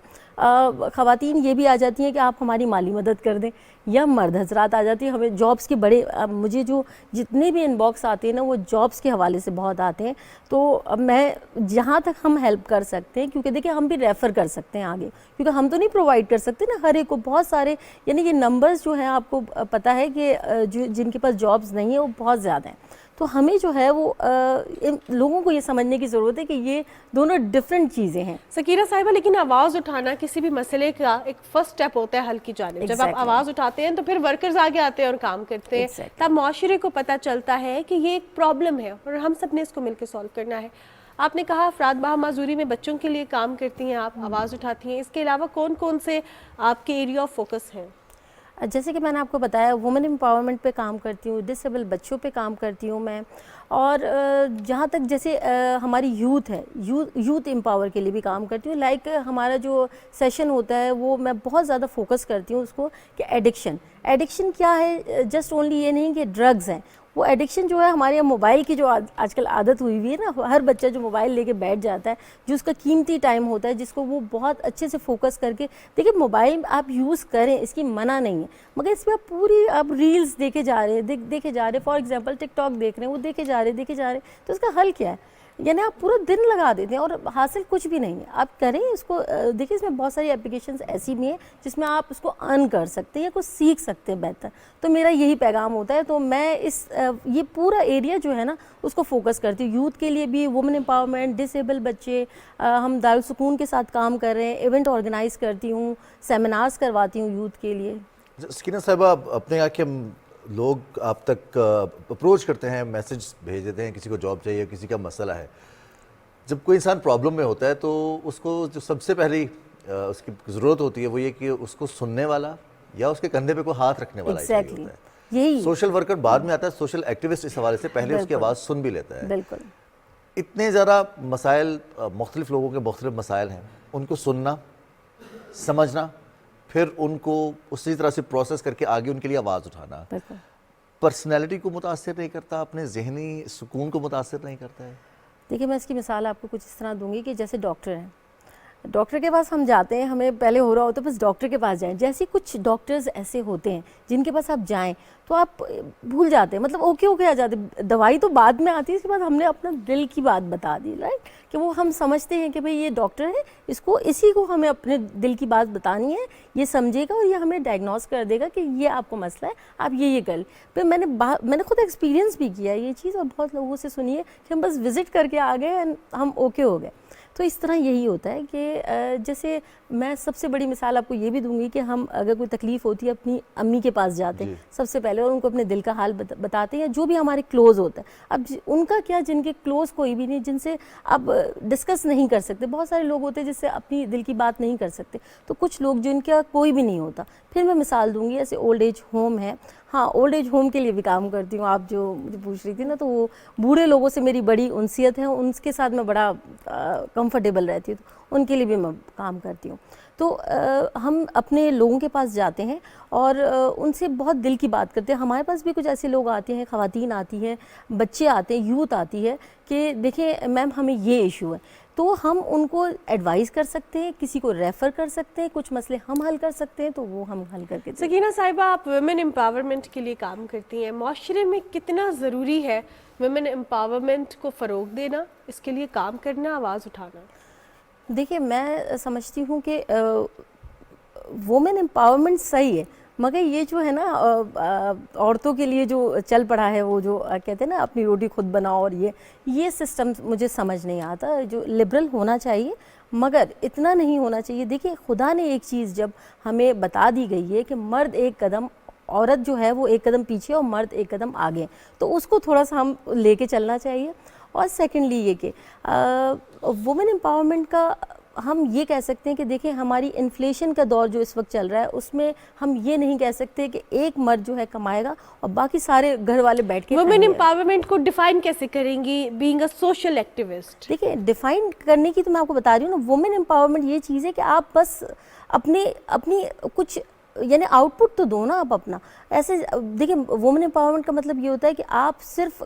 خواتین یہ بھی آ جاتی ہیں کہ آپ ہماری مالی مدد کر دیں، یا مرد حضرات آ جاتی ہیں. ہمیں جابس کے بڑے مجھے جو جتنے بھی ان باکس آتے ہیں نا وہ جابس کے حوالے سے بہت آتے ہیں. تو اب میں جہاں تک ہم ہیلپ کر سکتے ہیں، کیونکہ دیکھیں ہم بھی ریفر کر سکتے ہیں آگے، کیونکہ ہم تو نہیں پرووائڈ کر سکتے نا ہر ایک کو. بہت سارے یعنی یہ نمبرز جو ہیں آپ کو پتہ ہے کہ جو جن کے پاس جابس نہیں ہیں وہ بہت زیادہ ہیں. تو ہمیں جو ہے وہ لوگوں کو یہ سمجھنے کی ضرورت ہے کہ یہ دونوں ڈفرینٹ چیزیں ہیں. سکینہ صاحبہ، لیکن آواز اٹھانا کسی بھی مسئلے کا ایک فرسٹ سٹیپ ہوتا ہے حل کی جانب. جب آپ آواز اٹھاتے ہیں تو پھر ورکرز آگے آتے ہیں اور کام کرتے ہیں، تب معاشرے کو پتہ چلتا ہے کہ یہ ایک پرابلم ہے اور ہم سب نے اس کو مل کے سالو کرنا ہے. آپ نے کہا افراد باہ معذوری میں بچوں کے لیے کام کرتی ہیں، آپ آواز اٹھاتی ہیں، اس کے علاوہ کون کون سے آپ کے ایریا آف فوکس ہیں؟ جیسے کہ میں نے آپ کو بتایا وومن امپاورمنٹ پہ کام کرتی ہوں، ڈسیبل بچوں پہ کام کرتی ہوں میں، اور جہاں تک جیسے ہماری یوتھ ہے، یوتھ امپاور کے لیے بھی کام کرتی ہوں. لائک ہمارا جو سیشن ہوتا ہے وہ میں بہت زیادہ فوکس کرتی ہوں اس کو کہ ایڈکشن کیا ہے. جسٹ اونلی یہ نہیں کہ ڈرگز ہیں، وہ ایڈکشن جو ہے ہمارے یہاں موبائل کی جو آج کل عادت ہوئی ہوئی ہے نا، ہر بچہ جو موبائل لے کے بیٹھ جاتا ہے، جو اس کا قیمتی ٹائم ہوتا ہے جس کو وہ بہت اچھے سے فوکس کر کے دیکھیں. موبائل آپ یوز کریں، اس کی منع نہیں ہے، مگر اس پہ آپ ریلز دیکھے جا رہے ہیں. فار ایگزامپل ٹک ٹاک دیکھ رہے ہیں، وہ دیکھے جا رہے ہیں، تو اس کا حل کیا ہے؟ یعنی آپ پورا دن لگا دیتے ہیں اور حاصل کچھ بھی نہیں ہے. آپ کریں اس کو، دیکھیں اس میں بہت ساری اپلیکیشنز ایسی بھی ہیں جس میں آپ اس کو ارن کر سکتے ہیں یا کچھ سیکھ سکتے ہیں بہتر. تو میرا یہی پیغام ہوتا ہے. تو میں یہ پورا ایریا جو ہے نا اس کو فوکس کرتی ہوں. یوتھ کے لیے بھی وومن امپاورمنٹ، ڈسیبل بچے، ہم دارالسکون کے ساتھ کام کر رہے ہیں، ایونٹ آرگنائز کرتی ہوں، سیمینارز کرواتی ہوں یوتھ کے لیے. سکینہ صاحبہ، اپنے یہاں کے لوگ آپ تک اپروچ کرتے ہیں، میسج بھیج دیتے ہیں، کسی کو جاب چاہیے، کسی کا مسئلہ ہے. جب کوئی انسان پرابلم میں ہوتا ہے تو اس کو جو سب سے پہلی اس کی ضرورت ہوتی ہے وہ یہ کہ اس کو سننے والا یا اس کے کندھے پہ کوئی ہاتھ رکھنے والا چاہیے ہوتا ہے. یہی سوشل ورکر بعد میں آتا ہے، سوشل ایکٹیوسٹ اس حوالے سے پہلے اس کی آواز سن بھی لیتا ہے. بالکل. اتنے زیادہ مسائل، مختلف لوگوں کے مختلف مسائل ہیں، ان کو سننا، سمجھنا، پھر ان کو اسی طرح سے پروسیس کر کے آگے ان کے لیے آواز اٹھانا پرسنالٹی کو متاثر نہیں کرتا، اپنے ذہنی سکون کو متاثر نہیں کرتا ہے. دیکھیں میں اس کی مثال آپ کو کچھ اس طرح دوں گی کہ جیسے ڈاکٹر ہیں، ڈاکٹر کے پاس ہم جاتے ہیں، ہمیں پہلے ہو رہا ہوتا ہے بس ڈاکٹر کے پاس جائیں. جیسے کچھ ڈاکٹرز ایسے ہوتے ہیں جن کے پاس آپ جائیں تو آپ بھول جاتے ہیں، مطلب اوکے آ جاتے ہیں. دوائی تو بعد میں آتی ہے، اس کے بعد ہم نے اپنا دل کی بات بتا دی، رائٹ، کہ وہ ہم سمجھتے ہیں کہ بھئی یہ ڈاکٹر ہے، اسی کو ہمیں اپنے دل کی بات بتانی ہے، یہ سمجھے گا اور یہ ہمیں ڈائگنوز کر دے گا کہ یہ آپ کو مسئلہ ہے، آپ یہ کر لیں. پھر میں نے خود ایکسپیرینس بھی کیا ہے یہ چیز، اور بہت لوگوں سے سنی ہے کہ ہم بس وزٹ کر کے آ گئے، ہم اوکے ہو گئے. تو اس طرح یہی ہوتا ہے کہ جیسے میں سب سے بڑی مثال آپ کو یہ بھی دوں گی کہ ہم اگر کوئی تکلیف ہوتی ہے اپنی امی کے پاس جاتے ہیں سب سے پہلے اور ان کو اپنے دل کا حال بتاتے ہیں، جو بھی ہمارے کلوز ہوتا ہے. اب ان کا کیا، جن کے کلوز کوئی بھی نہیں، جن سے آپ ڈسکس نہیں کر سکتے. بہت سارے لوگ ہوتے ہیں جس سے اپنی دل کی بات نہیں کر سکتے، تو کچھ لوگ جن کا کوئی بھی نہیں ہوتا. پھر میں مثال دوں گی ایسے اولڈ ایج ہوم ہے. ہاں، اولڈ ایج ہوم کے لیے بھی کام کرتی ہوں. آپ جو مجھے پوچھ رہی تھی نا، تو وہ بوڑھے لوگوں سے میری بڑی انسیت ہے، ان کے ساتھ میں بڑا کمفرٹیبل رہتی ہوں، ان کے لیے بھی میں کام کرتی ہوں. تو ہم اپنے لوگوں کے پاس جاتے ہیں اور ان سے بہت دل کی بات کرتے ہیں. ہمارے پاس بھی کچھ ایسے لوگ آتے ہیں، خواتین آتی ہیں، بچے آتے ہیں، یوتھ آتی ہے کہ دیکھیں میم ہمیں یہ ایشو ہے، تو ہم ان کو ایڈوائز کر سکتے ہیں، کسی کو ریفر کر سکتے ہیں، کچھ مسئلے ہم حل کر سکتے ہیں تو وہ ہم حل کر کے. سکینہ صاحبہ، آپ ویمن امپاورمنٹ کے لیے کام کرتی ہیں، معاشرے میں کتنا ضروری ہے ویمن امپاورمنٹ کو فروغ دینا، اس کے لیے کام کرنا، آواز اٹھانا؟ دیکھیے میں سمجھتی ہوں کہ وومن امپاورمنٹ صحیح ہے، مگر یہ جو ہے نا عورتوں کے لیے جو چل پڑا ہے، وہ جو کہتے ہیں نا اپنی روٹی خود بناؤ، اور یہ سسٹم مجھے سمجھ نہیں آتا. جو لبرل ہونا چاہیے مگر اتنا نہیں ہونا چاہیے. دیکھیے خدا نے ایک چیز جب ہمیں بتا دی گئی ہے کہ مرد ایک قدم، عورت جو ہے وہ ایک قدم پیچھے اور مرد ایک قدم آگے، تو اس کو تھوڑا سا ہم لے کے چلنا چاہیے. اور سیکنڈلی یہ کہ وومن امپاورمنٹ کا ہم یہ کہہ سکتے ہیں کہ دیکھیں ہماری انفلیشن کا دور جو اس وقت چل رہا ہے، اس میں ہم یہ نہیں کہہ سکتے کہ ایک مرد جو ہے کمائے گا اور باقی سارے گھر والے بیٹھ کے. وومن امپاورمنٹ کو ڈیفائن کیسے کریں گی بینگ اے سوشل ایکٹیوسٹ؟ دیکھیں ڈیفائن کرنے کی تو میں آپ کو بتا رہی ہوں نا، وومن امپاورمنٹ یہ چیز ہے کہ آپ بس اپنی کچھ یعنی آؤٹ پٹ تو دو نا آپ اپنا. ایسے دیکھیں وومن امپاورمنٹ کا مطلب یہ ہوتا ہے کہ آپ صرف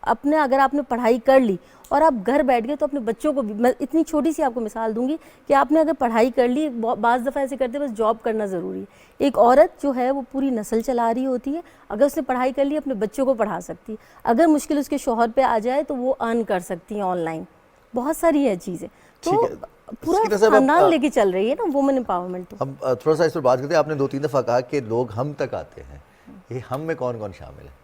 اگر آپ نے پڑھائی کر لی اور آپ گھر بیٹھ گئے تو اپنے بچوں کو بھی، میں اتنی چھوٹی سی آپ کو مثال دوں گی کہ آپ نے اگر پڑھائی کر لی، بعض دفعہ ایسے کرتے بس جاب کرنا ضروری ہے. ایک عورت جو ہے وہ پوری نسل چلا رہی ہوتی ہے، اگر اس نے پڑھائی کر لی اپنے بچوں کو پڑھا سکتی ہے، اگر مشکل اس کے شوہر پہ آ جائے تو وہ ارن کر سکتی ہیں آن لائن. بہت ساری ہے چیزیں، تو پورا خاندان لے کے چل رہی ہے نا وومن امپاورمنٹ. ہم تھوڑا سا اس پر بات کرتے ہیں. آپ نے 2-3 دفعہ کہا کہ لوگ ہم تک آتے ہیں، یہ ہم میں کون کون شامل ہے؟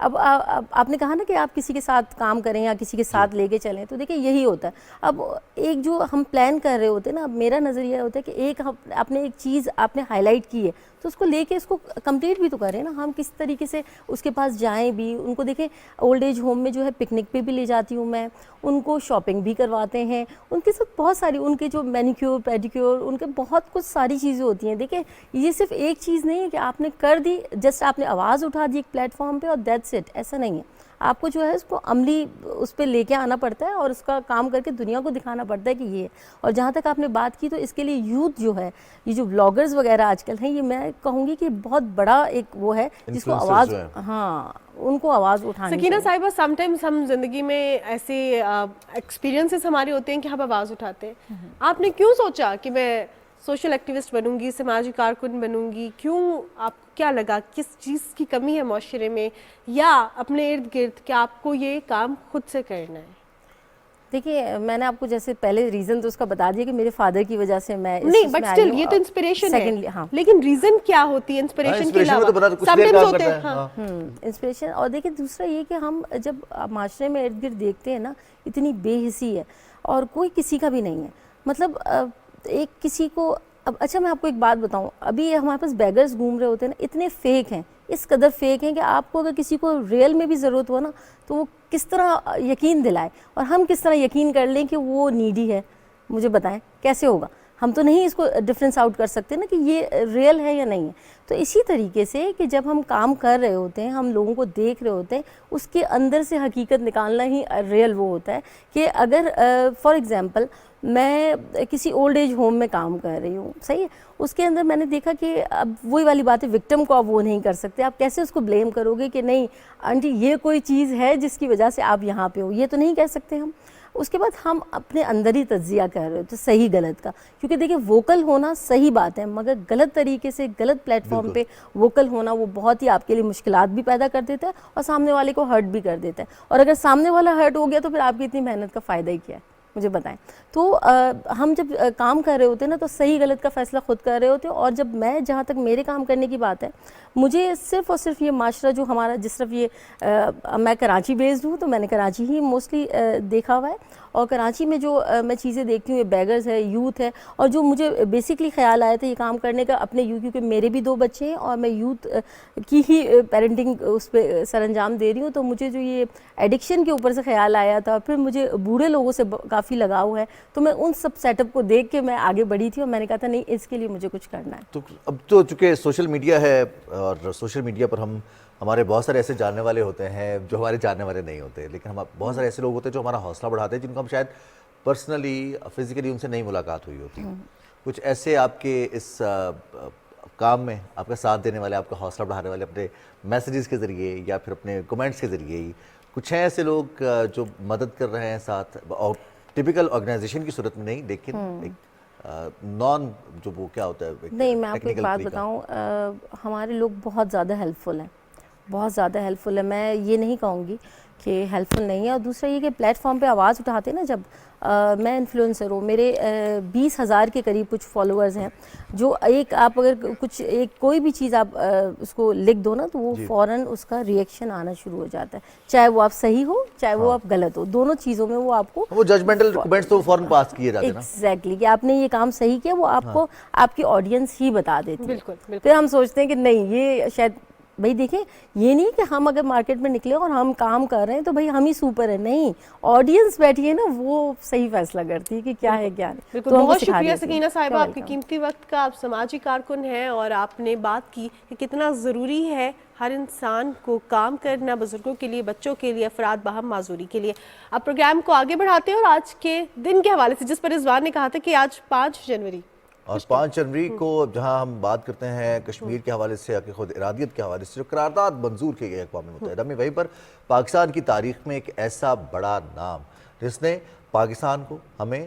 اب آپ نے کہا نا کہ آپ کسی کے ساتھ کام کریں یا کسی کے ساتھ لے کے چلیں، تو دیکھیں یہی ہوتا ہے. اب ایک جو ہم پلان کر رہے ہوتے ہیں نا، اب میرا نظریہ ہوتا ہے کہ ایک آپ نے ایک چیز آپ نے ہائی لائٹ کی ہے تو اس کو لے کے اس کو کمپلیٹ بھی تو کریں نا. ہم کس طریقے سے اس کے پاس جائیں بھی، ان کو دیکھیں اولڈ ایج ہوم میں جو ہے پکنک پہ بھی لے جاتی ہوں میں، ان کو شاپنگ بھی کرواتے ہیں، ان کے ساتھ بہت ساری ان کے جو مینیکیور پیڈیکیور، ان کے بہت کچھ ساری چیزیں ہوتی ہیں. دیکھیں یہ صرف ایک چیز نہیں ہے کہ آپ نے کر دی، جسٹ آپ نے آواز اٹھا دی ایک پلیٹ فارم پہ اور دیٹس اٹ، ایسا نہیں ہے. آپ کو جو ہے اس کو عملی اس پہ لے کے آنا پڑتا ہے اور اس کا کام کر کے دنیا کو دکھانا پڑتا ہے کہ یہ ہے. اور جہاں تک آپ نے بات کی تو اس کے لیے یوتھ جو ہے، یہ جو بلاگرز وغیرہ آج کل ہیں، یہ میں کہوں گی کہ بہت بڑا ایک وہ ہے جس کو آواز، ہاں ان کو آواز اٹھانی سکینہ چاہیے. صاحبہ، سم ٹائمز ہم زندگی میں ایسے ایکسپیرینسز ہمارے ہوتے ہیں کہ ہم آواز اٹھاتے ہیں. آپ نے کیوں سوچا کہ میں سوشل ایکٹیوسٹ بنوں گی، سماجی کارکن بنوں گی؟ کیوں، آپ کو کیا لگا کس چیز کی کمی ہے معاشرے میں یا اپنے ارد گرد کہ آپ کو یہ کام خود سے کرنا ہے؟ دیکھیے میں نے آپ کو جیسے پہلے ریزن تو اس کا بتا دیا کہ میرے فادر کی وجہ سے میں نہیں، بٹ اسٹل یہ تو انسپریشن ہے. ہاں لیکن ریزن کیا ہوتی ہے انسپریشن کے علاوہ؟ سم ٹائمز ہوتے ہیں ہاں انسپریشن. اور دیکھیں دوسرا یہ کہ ہم جب معاشرے میں ارد گرد دیکھتے ہیں نا، اتنی بے حسی ہے اور کوئی کسی کا بھی نہیں ہے. مطلب ایک کسی کو اب اچھا میں آپ کو ایک بات بتاؤں، ابھی ہمارے پاس بیگرز گھوم رہے ہوتے ہیں نا، اتنے فیک ہیں، اس قدر فیک ہیں کہ آپ کو اگر کسی کو ریئل میں بھی ضرورت ہو نا تو وہ کس طرح یقین دلائے اور ہم کس طرح یقین کر لیں کہ وہ نیڈی ہے. مجھے بتائیں کیسے ہوگا؟ ہم تو نہیں اس کو ڈفرینس آؤٹ کر سکتے نا کہ یہ ریئل ہے یا نہیں ہے. تو اسی طریقے سے کہ جب ہم کام کر رہے ہوتے ہیں، ہم لوگوں کو دیکھ رہے ہوتے ہیں، اس کے اندر سے حقیقت نکالنا ہی ریئل وہ ہوتا ہے. کہ اگر فار ایگزامپل میں کسی اولڈ ایج ہوم میں کام کر رہی ہوں، صحیح ہے، اس کے اندر میں نے دیکھا کہ اب وہی والی بات ہے، وکٹم کو آپ وہ نہیں کر سکتے. آپ کیسے اس کو بلیم کرو گے کہ نہیں آنٹی یہ کوئی چیز ہے جس کی وجہ سے آپ یہاں پہ ہو، یہ تو نہیں کہہ سکتے ہم. اس کے بعد ہم اپنے اندر ہی تجزیہ کر رہے ہوتے صحیح غلط کا، کیونکہ دیکھیں ووکل ہونا صحیح بات ہے، مگر غلط طریقے سے غلط پلیٹ فارم پہ ووکل ہونا وہ بہت ہی آپ کے لیے مشکلات بھی پیدا کر دیتا ہے اور سامنے والے کو ہرٹ بھی کر دیتا ہے. اور اگر سامنے والا ہرٹ ہو گیا تو پھر آپ کی اتنی محنت کا فائدہ ہی کیا ہے؟ مجھے بتائیں. تو ہم جب کام کر رہے ہوتے ہیں نا تو صحیح غلط کا فیصلہ خود کر رہے ہوتے ہیں. اور جب میں جہاں تک میرے کام کرنے کی بات ہے، مجھے صرف اور صرف یہ معاشرہ جو ہمارا جس طرف یہ میں کراچی بیسڈ ہوں تو میں نے کراچی ہی موسٹلی دیکھا ہوا ہے. اور کراچی میں جو میں چیزیں دیکھتی ہوں، یہ بیگرز ہے، یوتھ ہے. اور جو مجھے بیسکلی خیال آیا تھا یہ کام کرنے کا اپنے کیونکہ میرے بھی 2 بچے ہیں اور میں یوتھ کی ہی پیرنٹنگ اس پہ سر انجام دے رہی ہوں، تو مجھے جو یہ ایڈکشن کے اوپر سے خیال آیا تھا، پھر مجھے بوڑھے لوگوں سے کافی لگاؤ ہے، تو میں ان سب سیٹ اپ کو دیکھ کے میں آگے بڑھی تھی اور میں نے کہا تھا نہیں اس کے لیے مجھے کچھ کرنا ہے. تو اب تو چونکہ سوشل میڈیا ہے اور سوشل میڈیا پر ہمارے بہت سارے ایسے جاننے والے ہوتے ہیں جو ہمارے جاننے والے نہیں ہوتے، لیکن ہم بہت سارے ایسے لوگ ہوتے ہیں جو ہمارا حوصلہ بڑھاتے ہیں، جن کو ہم شاید پرسنلی فزیکلی ان سے نہیں ملاقات ہوئی ہوتی. کچھ ایسے آپ کے اس کام میں آپ کا ساتھ دینے والے، آپ کا حوصلہ بڑھانے والے اپنے میسیجز کے ذریعے یا پھر اپنے کمنٹس کے ذریعے ہی کچھ ہیں ایسے لوگ جو مدد کر رہے ہیں ساتھ، اور ٹپیکل آرگنائزیشن کی صورت میں نہیں لیکن ایک نان جو وہ کیا ہوتا ہے؟ نہیں میں آپ کو ایک بات بتاؤں، ہمارے لوگ بہت زیادہ ہیلپ فل ہیں، بہت زیادہ ہیلپ فل ہے. میں یہ نہیں کہوں گی کہ ہیلپ فل نہیں ہے. اور دوسرا یہ کہ پلیٹ فارم پہ آواز اٹھاتے ہیں نا، جب میں انفلوئنسر ہوں، میرے 20,000 کے قریب کچھ فالوورز ہیں، جو ایک آپ اگر کچھ ایک کوئی بھی چیز آپ اس کو لکھ دو نا تو وہ فوراً اس کا ریئیکشن آنا شروع ہو جاتا ہے، چاہے وہ آپ صحیح ہو چاہے وہ آپ غلط ہو، دونوں چیزوں میں وہ آپ کو وہ ججمنٹل کمنٹس تو فوراً پاس کیے جاتے ہیں نا. ایگزیکٹلی کہ آپ نے یہ کام صحیح کیا، وہ آپ کو آپ کی آڈینس ہی بتا دیتی ہے. بالکل. پھر ہم سوچتے ہیں کہ نہیں یہ شاید بھائی دیکھیں یہ نہیں کہ ہم اگر مارکیٹ میں نکلے اور ہم کام کر رہے ہیں تو بھائی ہم ہی سپر ہیں، نہیں، آڈینس بیٹھی ہے نا وہ صحیح فیصلہ کرتی ہے کہ کیا ہے کیا نہیں. بالکل. بہت شکریہ سکینہ صاحبہ آپ کے قیمتی وقت کا. آپ سماجی کارکن ہیں اور آپ نے بات کی کہ کتنا ضروری ہے ہر انسان کو کام کرنا، بزرگوں کے لیے، بچوں کے لیے، افراد باہم معذوری کے لیے. اب پروگرام کو آگے بڑھاتے ہیں اور آج کے دن کے حوالے سے جس پر رضوان نے کہا تھا کہ آج 5 جنوری اور 5 جنوری کو جہاں ہم بات کرتے ہیں کشمیر کے حوالے سے یا کہ خود ارادیت کے حوالے سے جو قرارداد منظور کی گئی اقوام متحدہ میں، وہیں پر پاکستان کی تاریخ میں ایک ایسا بڑا نام جس نے پاکستان کو ہمیں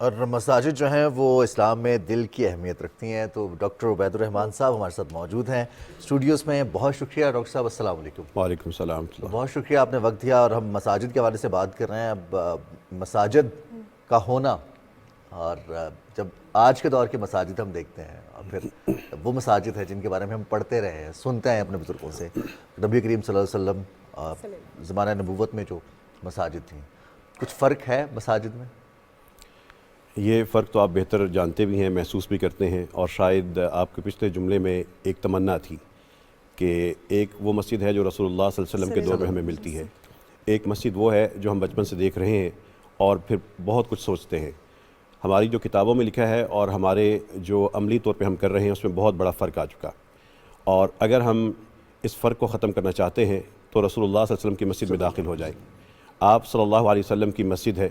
اور مساجد جو ہیں وہ اسلام میں دل کی اہمیت رکھتی ہیں. تو ڈاکٹر عبید الرحمان صاحب ہمارے ساتھ موجود ہیں اسٹوڈیوز میں. بہت شکریہ ڈاکٹر صاحب, السلام علیکم. وعلیکم السلام. بہت شکریہ آپ نے وقت دیا, اور ہم مساجد کے حوالے سے بات کر رہے ہیں. اب مساجد کا ہونا, اور جب آج کے دور کے مساجد ہم دیکھتے ہیں, اور پھر وہ مساجد ہیں جن کے بارے میں ہم پڑھتے رہے ہیں, سنتے ہیں اپنے بزرگوں سے, نبی کریم صلی اللہ علیہ وسلم زمانہ نبوت میں جو مساجد تھیں, کچھ فرق ہے مساجد میں؟ یہ فرق تو آپ بہتر جانتے بھی ہیں, محسوس بھی کرتے ہیں, اور شاید آپ کے پچھلے جملے میں ایک تمنا تھی کہ ایک وہ مسجد ہے جو رسول اللہ صلی اللہ علیہ وسلم کے دور میں ہمیں ملتی ہے, ایک مسجد وہ ہے جو ہم بچپن سے دیکھ رہے ہیں اور پھر بہت کچھ سوچتے ہیں. ہماری جو کتابوں میں لکھا ہے اور ہمارے جو عملی طور پہ ہم کر رہے ہیں اس میں بہت بڑا فرق آ چکا, اور اگر ہم اس فرق کو ختم کرنا چاہتے ہیں تو رسول اللہ صلی اللہ علیہ وسلم کی مسجد میں داخل ہو جائیں. آپ صلی اللہ علیہ وسلم کی مسجد ہے,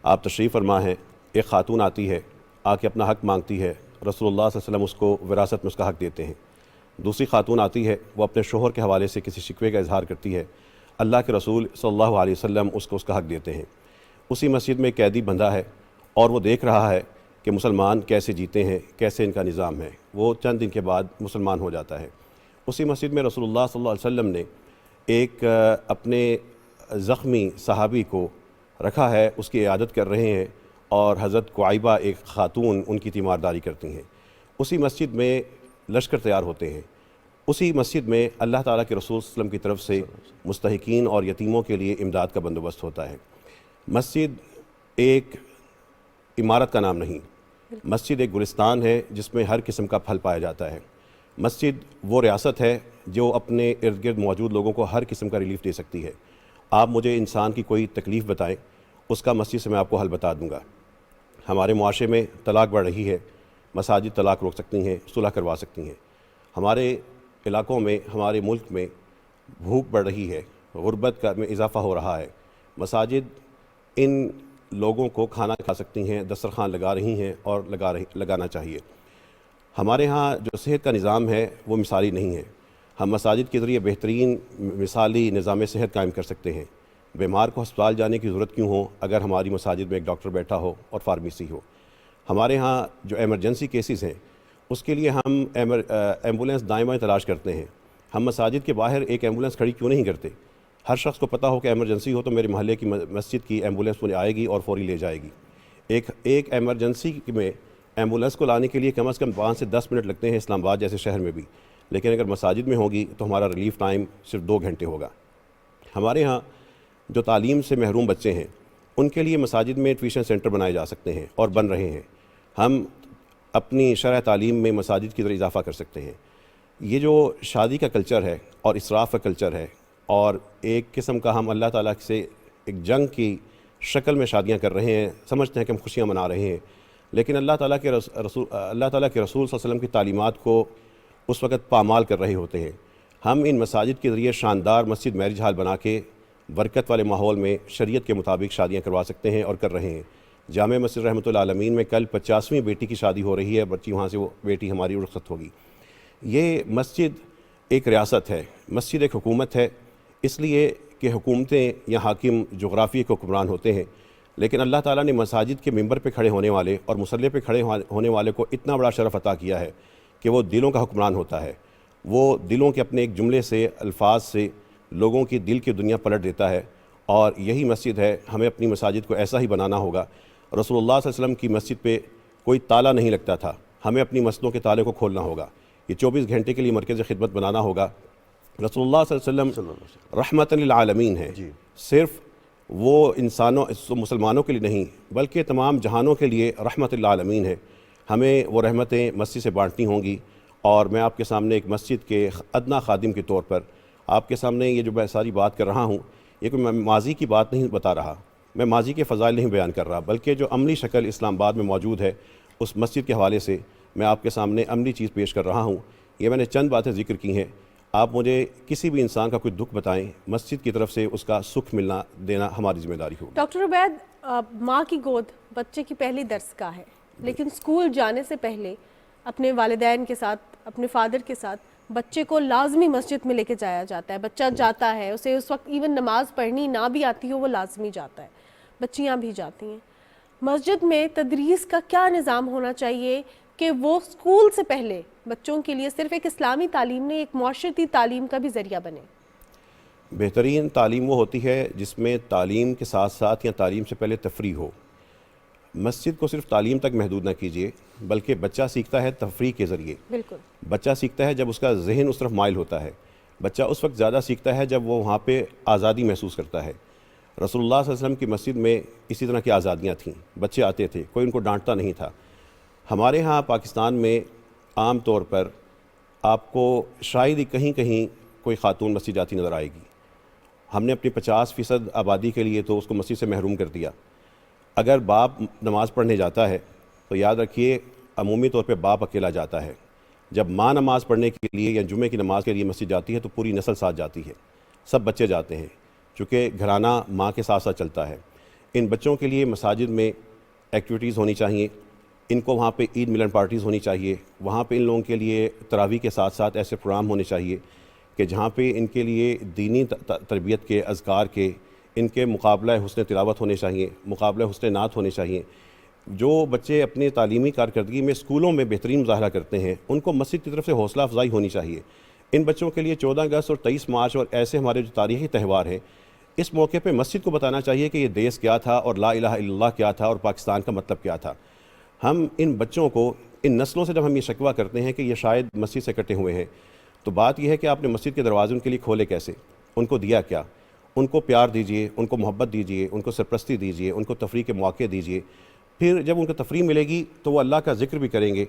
آپ تشریف فرما ہیں, ایک خاتون آتی ہے, آ کے اپنا حق مانگتی ہے, رسول اللہ صلی اللہ علیہ وسلم اس کو وراثت میں اس کا حق دیتے ہیں. دوسری خاتون آتی ہے, وہ اپنے شوہر کے حوالے سے کسی شکوے کا اظہار کرتی ہے, اللہ کے رسول صلی اللہ علیہ وسلم اس کو اس کا حق دیتے ہیں. اسی مسجد میں قیدی بندہ ہے اور وہ دیکھ رہا ہے کہ مسلمان کیسے جیتے ہیں, کیسے ان کا نظام ہے, وہ چند دن کے بعد مسلمان ہو جاتا ہے. اسی مسجد میں رسول اللہ صلی اللہ علیہ وسلم نے ایک اپنے زخمی صحابی کو رکھا ہے, اس کی عیادت کر رہے ہیں, اور حضرت قعیبہ ایک خاتون ان کی تیمارداری کرتی ہیں. اسی مسجد میں لشکر تیار ہوتے ہیں, اسی مسجد میں اللہ تعالیٰ کے رسول صلی اللہ علیہ وسلم کی طرف سے مستحقین اور یتیموں کے لیے امداد کا بندوبست ہوتا ہے. مسجد ایک عمارت کا نام نہیں, مسجد ایک گلستان ہے جس میں ہر قسم کا پھل پایا جاتا ہے. مسجد وہ ریاست ہے جو اپنے ارد گرد موجود لوگوں کو ہر قسم کا ریلیف دے سکتی ہے. آپ مجھے انسان کی کوئی تکلیف بتائیں, اس کا مسجد سے میں آپ کو حل بتا دوں گا. ہمارے معاشرے میں طلاق بڑھ رہی ہے, مساجد طلاق روک سکتی ہیں, صلح کروا سکتی ہیں. ہمارے علاقوں میں, ہمارے ملک میں بھوک بڑھ رہی ہے, غربت میں اضافہ ہو رہا ہے, مساجد ان لوگوں کو کھانا کھا سکتی ہیں, دسترخوان لگا رہی ہیں اور لگانا چاہیے. ہمارے ہاں جو صحت کا نظام ہے وہ مثالی نہیں ہے. ہم مساجد کے ذریعے بہترین مثالی نظام صحت قائم کر سکتے ہیں. بیمار کو ہسپتال جانے کی ضرورت کیوں ہو اگر ہماری مساجد میں ایک ڈاکٹر بیٹھا ہو اور فارمیسی ہو. ہمارے ہاں جو ایمرجنسی کیسز ہیں اس کے لیے ہم ایمبولینس دائیں بائیں تلاش کرتے ہیں. ہم مساجد کے باہر ایک ایمبولینس کھڑی کیوں نہیں کرتے؟ ہر شخص کو پتہ ہو کہ ایمرجنسی ہو تو میرے محلے کی مسجد کی ایمبولینس مجھے آئے گی اور فوری لے جائے گی. ایک ایمرجنسی میں ایمبولینس کو لانے کے لیے کم از کم 5 سے 10 منٹ لگتے ہیں اسلام آباد جیسے شہر میں بھی, لیکن اگر مساجد میں ہوگی تو ہمارا ریلیف ٹائم صرف 2 گھنٹے ہوگا. ہمارے ہاں جو تعلیم سے محروم بچے ہیں ان کے لیے مساجد میں ٹیوشن سینٹر بنائے جا سکتے ہیں اور بن رہے ہیں. ہم اپنی شرح تعلیم میں مساجد کی طرح اضافہ کر سکتے ہیں. یہ جو شادی کا کلچر ہے اور اسراف کا کلچر ہے, اور ایک قسم کا ہم اللہ تعالیٰ سے ایک جنگ کی شکل میں شادیاں کر رہے ہیں, سمجھتے ہیں کہ ہم خوشیاں منا رہے ہیں, لیکن اللہ تعالیٰ کے رسول صلی اللہ علیہ وسلم کی تعلیمات کو اس وقت پامال کر رہے ہوتے ہیں. ہم ان مساجد کے ذریعے شاندار مسجد میرج ہال بنا کے برکت والے ماحول میں شریعت کے مطابق شادیاں کروا سکتے ہیں اور کر رہے ہیں. جامع مسجد رحمۃ العالمین میں کل 50ویں بیٹی کی شادی ہو رہی ہے, بچی وہاں سے وہ بیٹی ہماری رخصت ہوگی. یہ مسجد ایک ریاست ہے, مسجد ایک حکومت ہے, اس لیے کہ حکومتیں یا حاکم جغرافیے کے حکمران ہوتے ہیں, لیکن اللہ تعالیٰ نے مساجد کے ممبر پہ کھڑے ہونے والے اور مصلی پہ کھڑے ہونے والے کو اتنا بڑا شرف عطا کیا ہے کہ وہ دلوں کا حکمران ہوتا ہے. وہ دلوں کے اپنے ایک جملے سے, الفاظ سے لوگوں کی دل کی دنیا پلٹ دیتا ہے, اور یہی مسجد ہے. ہمیں اپنی مساجد کو ایسا ہی بنانا ہوگا. رسول اللہ صلی اللہ علیہ وسلم کی مسجد پہ کوئی تالا نہیں لگتا تھا, ہمیں اپنی مسجدوں کے تالے کو کھولنا ہوگا. یہ 24 گھنٹے کے لیے مرکز خدمت بنانا ہوگا. رسول اللہ صلی اللہ علیہ وسلم رحمت للعالمین ہے, صرف وہ مسلمانوں کے لیے نہیں بلکہ تمام جہانوں کے لیے رحمت للعالمین ہے. ہمیں وہ رحمتیں مسجد سے بانٹنی ہوں گی. اور میں آپ کے سامنے ایک مسجد کے ادنا خادم کے طور پر آپ کے سامنے یہ جو میں ساری بات کر رہا ہوں, یہ کوئی میں ماضی کی بات نہیں بتا رہا, میں ماضی کے فضائل نہیں بیان کر رہا, بلکہ جو عملی شکل اسلام آباد میں موجود ہے اس مسجد کے حوالے سے میں آپ کے سامنے عملی چیز پیش کر رہا ہوں. یہ میں نے چند باتیں ذکر کی ہیں. آپ مجھے کسی بھی انسان کا کوئی دکھ بتائیں, مسجد کی طرف سے اس کا سکھ ملنا دینا ہماری ذمہ داری ہوگی. ڈاکٹر عبید, ماں کی گود بچے کی پہلی درسگاہ ہے, لیکن اسکول جانے سے پہلے اپنے والدین کے ساتھ, اپنے فادر کے ساتھ بچے کو لازمی مسجد میں لے کے جایا جاتا ہے. بچہ جاتا ہے, اسے اس وقت ایون نماز پڑھنی نہ بھی آتی ہو وہ لازمی جاتا ہے, بچیاں بھی جاتی ہیں. مسجد میں تدریس کا کیا نظام ہونا چاہیے کہ وہ اسکول سے پہلے بچوں کے لیے صرف ایک اسلامی تعلیم نہیں، ایک معاشرتی تعلیم کا بھی ذریعہ بنے؟ بہترین تعلیم وہ ہوتی ہے جس میں تعلیم کے ساتھ ساتھ یا تعلیم سے پہلے تفریح ہو. مسجد کو صرف تعلیم تک محدود نہ کیجیے، بلکہ بچہ سیکھتا ہے تفریح کے ذریعے. بالکل. بچہ سیکھتا ہے جب اس کا ذہن اس طرف مائل ہوتا ہے. بچہ اس وقت زیادہ سیکھتا ہے جب وہ وہاں پہ آزادی محسوس کرتا ہے. رسول اللہ صلی اللہ علیہ وسلم کی مسجد میں اسی طرح کی آزادیاں تھیں. بچے آتے تھے، کوئی ان کو ڈانٹتا نہیں تھا. ہمارے ہاں پاکستان میں عام طور پر آپ کو شاید ہی کہیں کہیں کوئی خاتون مسجد جاتی نظر آئے گی. ہم نے اپنی 50% آبادی کے لیے تو اس کو مسجد سے محروم کر دیا. اگر باپ نماز پڑھنے جاتا ہے تو یاد رکھیے عمومی طور پہ باپ اکیلا جاتا ہے. جب ماں نماز پڑھنے کے لیے یا جمعے کی نماز کے لیے مسجد جاتی ہے تو پوری نسل ساتھ جاتی ہے، سب بچے جاتے ہیں، چونکہ گھرانہ ماں کے ساتھ ساتھ چلتا ہے. ان بچوں کے لیے مساجد میں ایکٹیویٹیز ہونی چاہیے. ان کو وہاں پہ عید ملن پارٹیز ہونی چاہیے. وہاں پہ ان لوگوں کے لیے تراویح کے ساتھ ساتھ ایسے پروگرام ہونے چاہیے کہ جہاں پہ ان کے لیے دینی تربیت کے، اذکار کے، ان کے مقابلہ حسن تلاوت ہونے چاہیے، مقابلہ حسن نعت ہونے چاہیے. جو بچے اپنی تعلیمی کارکردگی میں اسکولوں میں بہترین مظاہرہ کرتے ہیں ان کو مسجد کی طرف سے حوصلہ افزائی ہونی چاہیے. ان بچوں کے لیے 14 اگست اور 23 مارچ اور ایسے ہمارے جو تاریخی تہوار ہیں، اس موقع پہ مسجد کو بتانا چاہیے کہ یہ دیس کیا تھا اور لا الہ الا اللہ کیا تھا اور پاکستان کا مطلب کیا تھا. ہم ان بچوں کو، ان نسلوں سے جب ہم یہ شکوہ کرتے ہیں کہ یہ شاید مسجد سے کٹے ہوئے ہیں، تو بات یہ ہے کہ آپ نے مسجد کے دروازے ان کے لیے کھولے کیسے، ان کو دیا کیا؟ ان کو پیار دیجئے، ان کو محبت دیجئے، ان کو سرپرستی دیجئے، ان کو تفریح کے مواقع دیجئے. پھر جب ان کو تفریح ملے گی تو وہ اللہ کا ذکر بھی کریں گے،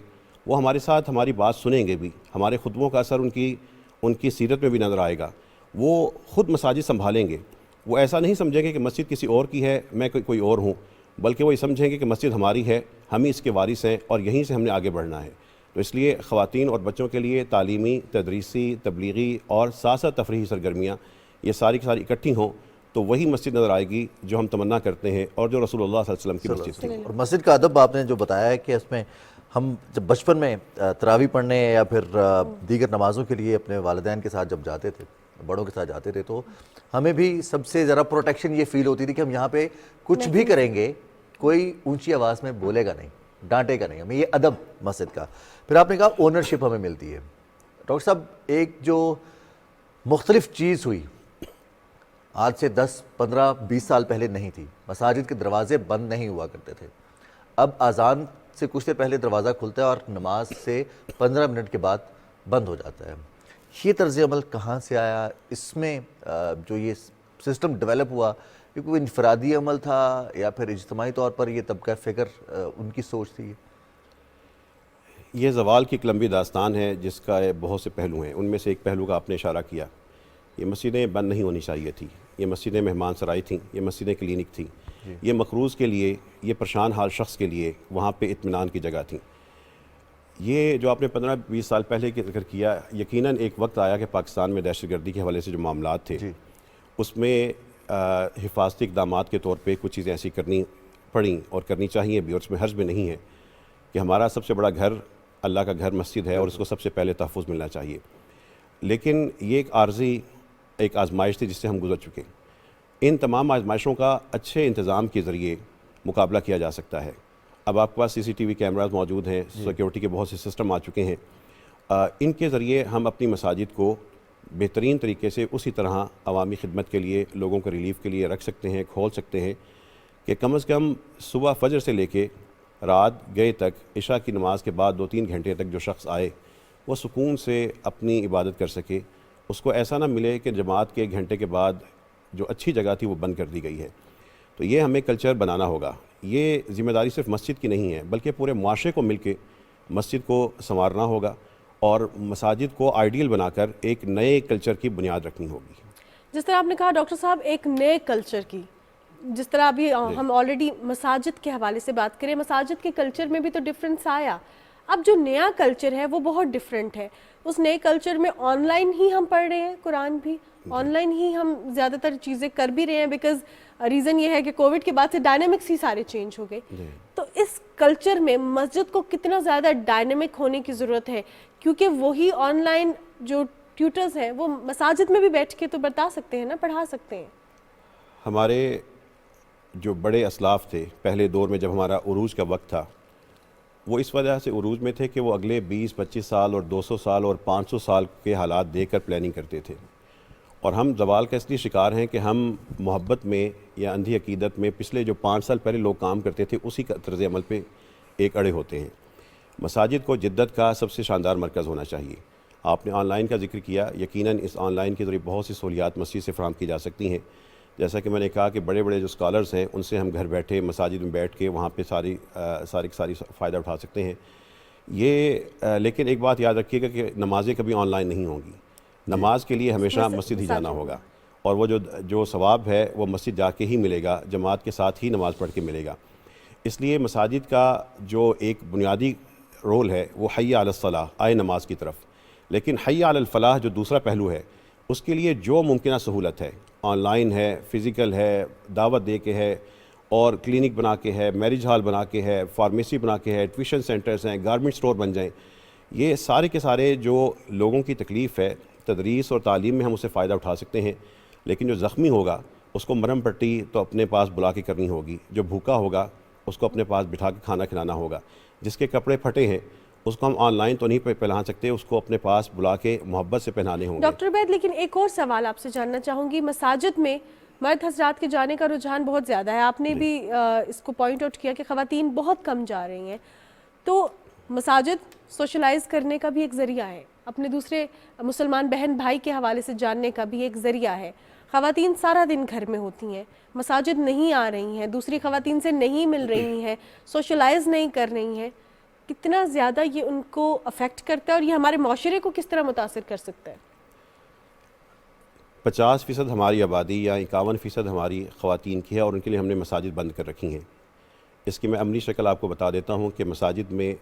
وہ ہمارے ساتھ ہماری بات سنیں گے بھی. ہمارے خطبوں کا اثر ان کی سیرت میں بھی نظر آئے گا. وہ خود مساجد سنبھالیں گے. وہ ایسا نہیں سمجھیں گے کہ مسجد کسی اور کی ہے، میں کوئی اور ہوں، بلکہ وہ یہ سمجھیں گے کہ مسجد ہماری ہے، ہم ہی اس کے وارث ہیں اور یہیں سے ہم نے آگے بڑھنا ہے. تو اس لیے خواتین اور بچوں کے لیے تعلیمی، تدریسی، تبلیغی اور ساتھ ساتھ تفریحی سرگرمیاں یہ ساری کی ساری اکٹھی ہوں تو وہی مسجد نظر آئے گی جو ہم تمنا کرتے ہیں اور جو رسول اللہ صلی اللہ علیہ وسلم کی مسجد تھی. اور مسجد کا ادب آپ نے جو بتایا ہے کہ اس میں ہم جب بچپن میں تراویح پڑھنے یا پھر دیگر نمازوں کے لیے اپنے والدین کے ساتھ جب جاتے تھے، بڑوں کے ساتھ جاتے تھے، تو ہمیں بھی سب سے ذرا پروٹیکشن یہ فیل ہوتی تھی کہ ہم یہاں پہ کچھ بھی کریں گے کوئی اونچی آواز میں بولے گا نہیں، ڈانٹے گا نہیں. ہمیں یہ ادب مسجد کا. پھر آپ نے کہا اونرشپ ہمیں ملتی ہے. ڈاکٹر صاحب، ایک جو مختلف چیز ہوئی آج سے 10 15 20 سال پہلے نہیں تھی، مساجد کے دروازے بند نہیں ہوا کرتے تھے. اب اذان سے کچھ دیر پہلے دروازہ کھلتا ہے اور نماز سے 15 منٹ کے بعد بند ہو جاتا ہے. یہ طرز عمل کہاں سے آیا؟ اس میں جو یہ سسٹم ڈیولپ ہوا، یہ کوئی انفرادی عمل تھا یا پھر اجتماعی طور پر یہ طبقہ فکر ان کی سوچ تھی؟ یہ زوال کی ایک لمبی داستان ہے جس کا بہت سے پہلو ہیں. ان میں سے ایک پہلو کا آپ نے اشارہ کیا. یہ مسجدیں بند نہیں ہونی چاہیے تھی. یہ مسجدیں مہمان سرائی تھیں، یہ مسجدیں کلینک تھیں. یہ مقروض کے لیے، یہ پریشان حال شخص کے لیے وہاں پہ اطمینان کی جگہ تھیں. یہ جو آپ نے 15-20 سال پہلے کے ذکر کیا، یقیناً ایک وقت آیا کہ پاکستان میں دہشت گردی کے حوالے سے جو معاملات تھے اس میں حفاظتی اقدامات کے طور پہ کچھ چیزیں ایسی کرنی پڑیں اور کرنی چاہیے بھی، اور اس میں حرج بھی نہیں ہے کہ ہمارا سب سے بڑا گھر اللہ کا گھر مسجد ہے اور اس کو سب سے پہلے تحفظ ملنا چاہیے. لیکن یہ ایک عارضی ایک آزمائش تھی جس سے ہم گزر چکے. ان تمام آزمائشوں کا اچھے انتظام کے ذریعے مقابلہ کیا جا سکتا ہے. اب آپ کے پاس CCTV کیمراز موجود ہیں، سیکیورٹی کے بہت سے سسٹم آ چکے ہیں. ان کے ذریعے ہم اپنی مساجد کو بہترین طریقے سے اسی طرح عوامی خدمت کے لیے، لوگوں کو ریلیف کے لیے رکھ سکتے ہیں، کھول سکتے ہیں کہ کم از کم صبح فجر سے لے کے رات گئے تک، عشاء کی نماز کے بعد 2-3 گھنٹے تک جو شخص آئے وہ سکون سے اپنی عبادت کر سکے. اس کو ایسا نہ ملے کہ جماعت کے 1 گھنٹے کے بعد جو اچھی جگہ تھی وہ بند کر دی گئی ہے. تو یہ ہمیں کلچر بنانا ہوگا. یہ ذمہ داری صرف مسجد کی نہیں ہے بلکہ پورے معاشرے کو مل کے مسجد کو سنوارنا ہوگا اور مساجد کو آئیڈیل بنا کر ایک نئے کلچر کی بنیاد رکھنی ہوگی. جس طرح آپ نے کہا ڈاکٹر صاحب ایک نئے کلچر کی، جس طرح ابھی ہم آلریڈی مساجد کے حوالے سے بات کریں، مساجد کے کلچر میں بھی تو ڈفرینس آیا. اب جو نیا کلچر ہے وہ بہت ڈفرینٹ ہے. اس نئے کلچر میں آن لائن ہی ہم پڑھ رہے ہیں، قرآن بھی آن لائن ہی ہم زیادہ تر چیزیں کر بھی رہے ہیں، بیکاز ریزن یہ ہے کہ کووڈ کے بعد سے ڈائنامکس ہی سارے چینج ہو گئے. تو اس کلچر میں مسجد کو کتنا زیادہ ڈائنامک ہونے کی ضرورت ہے، کیونکہ وہی آن لائن جو ٹیوٹرز ہیں وہ مساجد میں بھی بیٹھ کے تو بتا سکتے ہیں نا، پڑھا سکتے ہیں. ہمارے جو بڑے اسلاف تھے پہلے دور میں جب ہمارا عروج کا وقت تھا، وہ اس وجہ سے عروج میں تھے کہ وہ اگلے 20-25 سال اور 200 سال اور 500 سال کے حالات دیکھ کر پلاننگ کرتے تھے، اور ہم زوال کا اس لیے شکار ہیں کہ ہم محبت میں یا اندھی عقیدت میں پچھلے جو 5 سال پہلے لوگ کام کرتے تھے اسی کا طرز عمل پہ ایک اڑے ہوتے ہیں۔ مساجد کو جدت کا سب سے شاندار مرکز ہونا چاہیے۔ آپ نے آن لائن کا ذکر کیا، یقیناً اس آن لائن کے ذریعے بہت سی سہولیات مسجد سے فراہم کی جا سکتی ہیں، جیسا کہ میں نے کہا کہ بڑے بڑے جو اسکالرز ہیں ان سے ہم گھر بیٹھے مساجد میں بیٹھ کے وہاں پہ ساری فائدہ اٹھا سکتے ہیں۔ لیکن ایک بات یاد رکھیے گا کہ نمازیں کبھی آن لائن نہیں ہوں گی، نماز کے لیے ہمیشہ مسجد ہی جانا ہوگا، اور وہ جو ثواب ہے وہ مسجد جا کے ہی ملے گا، جماعت کے ساتھ ہی نماز پڑھ کے ملے گا۔ اس لیے مساجد کا جو ایک بنیادی رول ہے وہ حی علی الصلاح، آئے نماز کی طرف، لیکن حی علی الفلاح جو دوسرا پہلو ہے اس کے لیے جو ممکنہ سہولت ہے، آن لائن ہے، فزیکل ہے، دعوت دے کے ہے، اور کلینک بنا کے ہے، میرج ہال بنا کے ہے، فارمیسی بنا کے ہے، ٹیوشن سینٹرز ہیں، گارمنٹ سٹور بن جائیں، یہ سارے کے سارے جو لوگوں کی تکلیف ہے تدریس اور تعلیم میں ہم اسے فائدہ اٹھا سکتے ہیں، لیکن جو زخمی ہوگا اس کو مرہم پٹی تو اپنے پاس بلا کے کرنی ہوگی، جو بھوکا ہوگا اس کو اپنے پاس بٹھا کے کھانا کھلانا ہوگا، جس کے کپڑے پھٹے ہیں اس کو ہم آن لائن تو نہیں پہنا سکتے، اس کو اپنے پاس بلا کے محبت سے پہنانے ہوں گے۔ ڈاکٹر عبید، لیکن ایک اور سوال آپ سے جاننا چاہوں گی، مساجد میں مرد حضرات کے جانے کا رجحان بہت زیادہ ہے، آپ نے بھی اس کو پوائنٹ آؤٹ کیا کہ خواتین بہت کم جا رہی ہیں، تو مساجد سوشلائز کرنے کا بھی ایک ذریعہ ہے، اپنے دوسرے مسلمان بہن بھائی کے حوالے سے جاننے کا بھی ایک ذریعہ ہے۔ خواتین سارا دن گھر میں ہوتی ہیں، مساجد نہیں آ رہی ہیں، دوسری خواتین سے نہیں مل رہی ہیں، سوشلائز نہیں کر رہی ہیں، کتنا زیادہ یہ ان کو افیکٹ کرتا ہے اور یہ ہمارے معاشرے کو کس طرح متاثر کر سکتا ہے؟ 50% ہماری آبادی یا 51% ہماری خواتین کی ہے، اور ان کے لیے ہم نے مساجد بند کر رکھی ہیں۔ اس کی میں عملی شکل آپ کو بتا دیتا ہوں کہ مساجد میں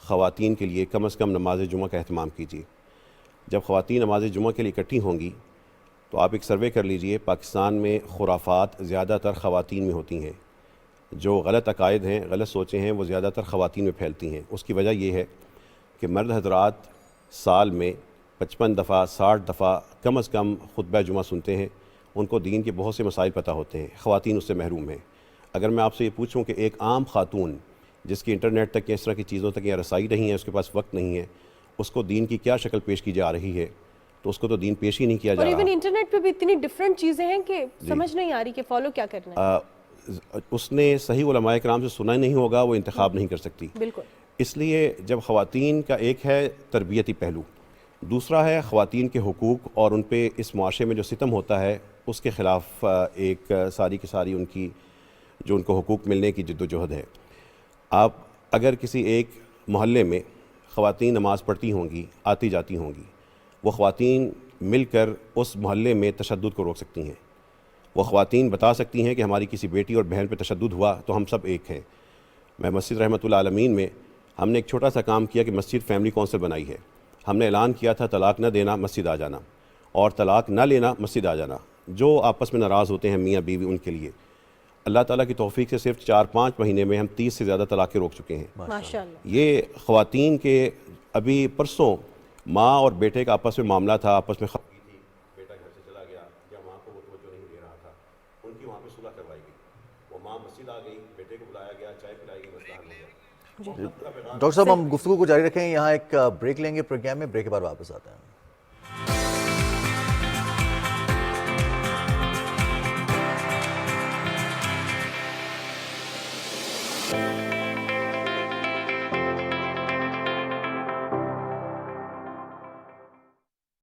خواتین کے لیے کم از کم نماز جمعہ کا اہتمام کیجیے۔ جب خواتین نماز جمعہ کے لیے اکٹھی ہوں گی تو آپ ایک سروے کر لیجئے، پاکستان میں خرافات زیادہ تر خواتین میں ہوتی ہیں، جو غلط عقائد ہیں، غلط سوچیں ہیں، وہ زیادہ تر خواتین میں پھیلتی ہیں۔ اس کی وجہ یہ ہے کہ مرد حضرات سال میں 55 دفعہ 60 دفعہ کم از کم خطبہ جمعہ سنتے ہیں، ان کو دین کے بہت سے مسائل پتہ ہوتے ہیں، خواتین اس سے محروم ہیں۔ اگر میں آپ سے یہ پوچھوں کہ ایک عام خاتون جس کی انٹرنیٹ تک یا اس طرح کی چیزوں تک یا رسائی نہیں ہے، اس کے پاس وقت نہیں ہے، اس کو دین کی کیا شکل پیش کی جا رہی ہے، تو اس کو تو دین پیش ہی نہیں کیا جا اور رہا۔ ایون انٹرنیٹ پہ بھی اتنی ڈیفرنٹ چیزیں ہیں کہ سمجھ نہیں آ رہی کہ فالو کیا کرنا ہے۔ اس نے صحیح علماء کرام سے سنا نہیں ہوگا، وہ انتخاب نہیں کر سکتی۔ بالکل۔ اس لیے جب خواتین کا ایک ہے تربیتی پہلو، دوسرا ہے خواتین کے حقوق اور ان پہ اس معاشرے میں جو ستم ہوتا ہے اس کے خلاف ایک ساری کی ساری ان کی جو ان کو حقوق ملنے کی جد و جہد ہے۔ آپ اگر کسی ایک محلے میں خواتین نماز پڑھتی ہوں گی، آتی جاتی ہوں گی، وہ خواتین مل کر اس محلے میں تشدد کو روک سکتی ہیں، وہ خواتین بتا سکتی ہیں کہ ہماری کسی بیٹی اور بہن پہ تشدد ہوا تو ہم سب ایک ہیں۔ میں مسجد رحمت اللہ عالمین میں ہم نے ایک چھوٹا سا کام کیا کہ مسجد فیملی کونسل بنائی ہے۔ ہم نے اعلان کیا تھا طلاق نہ دینا مسجد آ جانا، اور طلاق نہ لینا مسجد آ جانا، جو آپس میں ناراض ہوتے ہیں میاں بیوی ان کے لیے۔ اللہ تعالیٰ کی توفیق سے صرف 4-5 مہینے میں ہم 30 سے زیادہ طلاقیں روک چکے ہیں۔ ماشاءاللہ۔ یہ خواتین کے ابھی پرسوں ماں اور بیٹے کا آپس میں معاملہ تھا، آپس میں خبر تھی، بیٹا گھر سے چلا گیا یا ماں کو وہ توجہ نہیں دے رہا تھا، ان کی وہاں پہ صلح کروائی گئی، وہ ماں مسجد آ گئی، بیٹے کو بلایا گیا، چائے پلائی گئی، مسئلہ حل ہو گیا۔ ڈاکٹر صاحب ہم گفتگو کو جاری رکھیں، یہاں ایک بریک لیں گے پروگرام میں، بریک کے بعد واپس آتے ہیں۔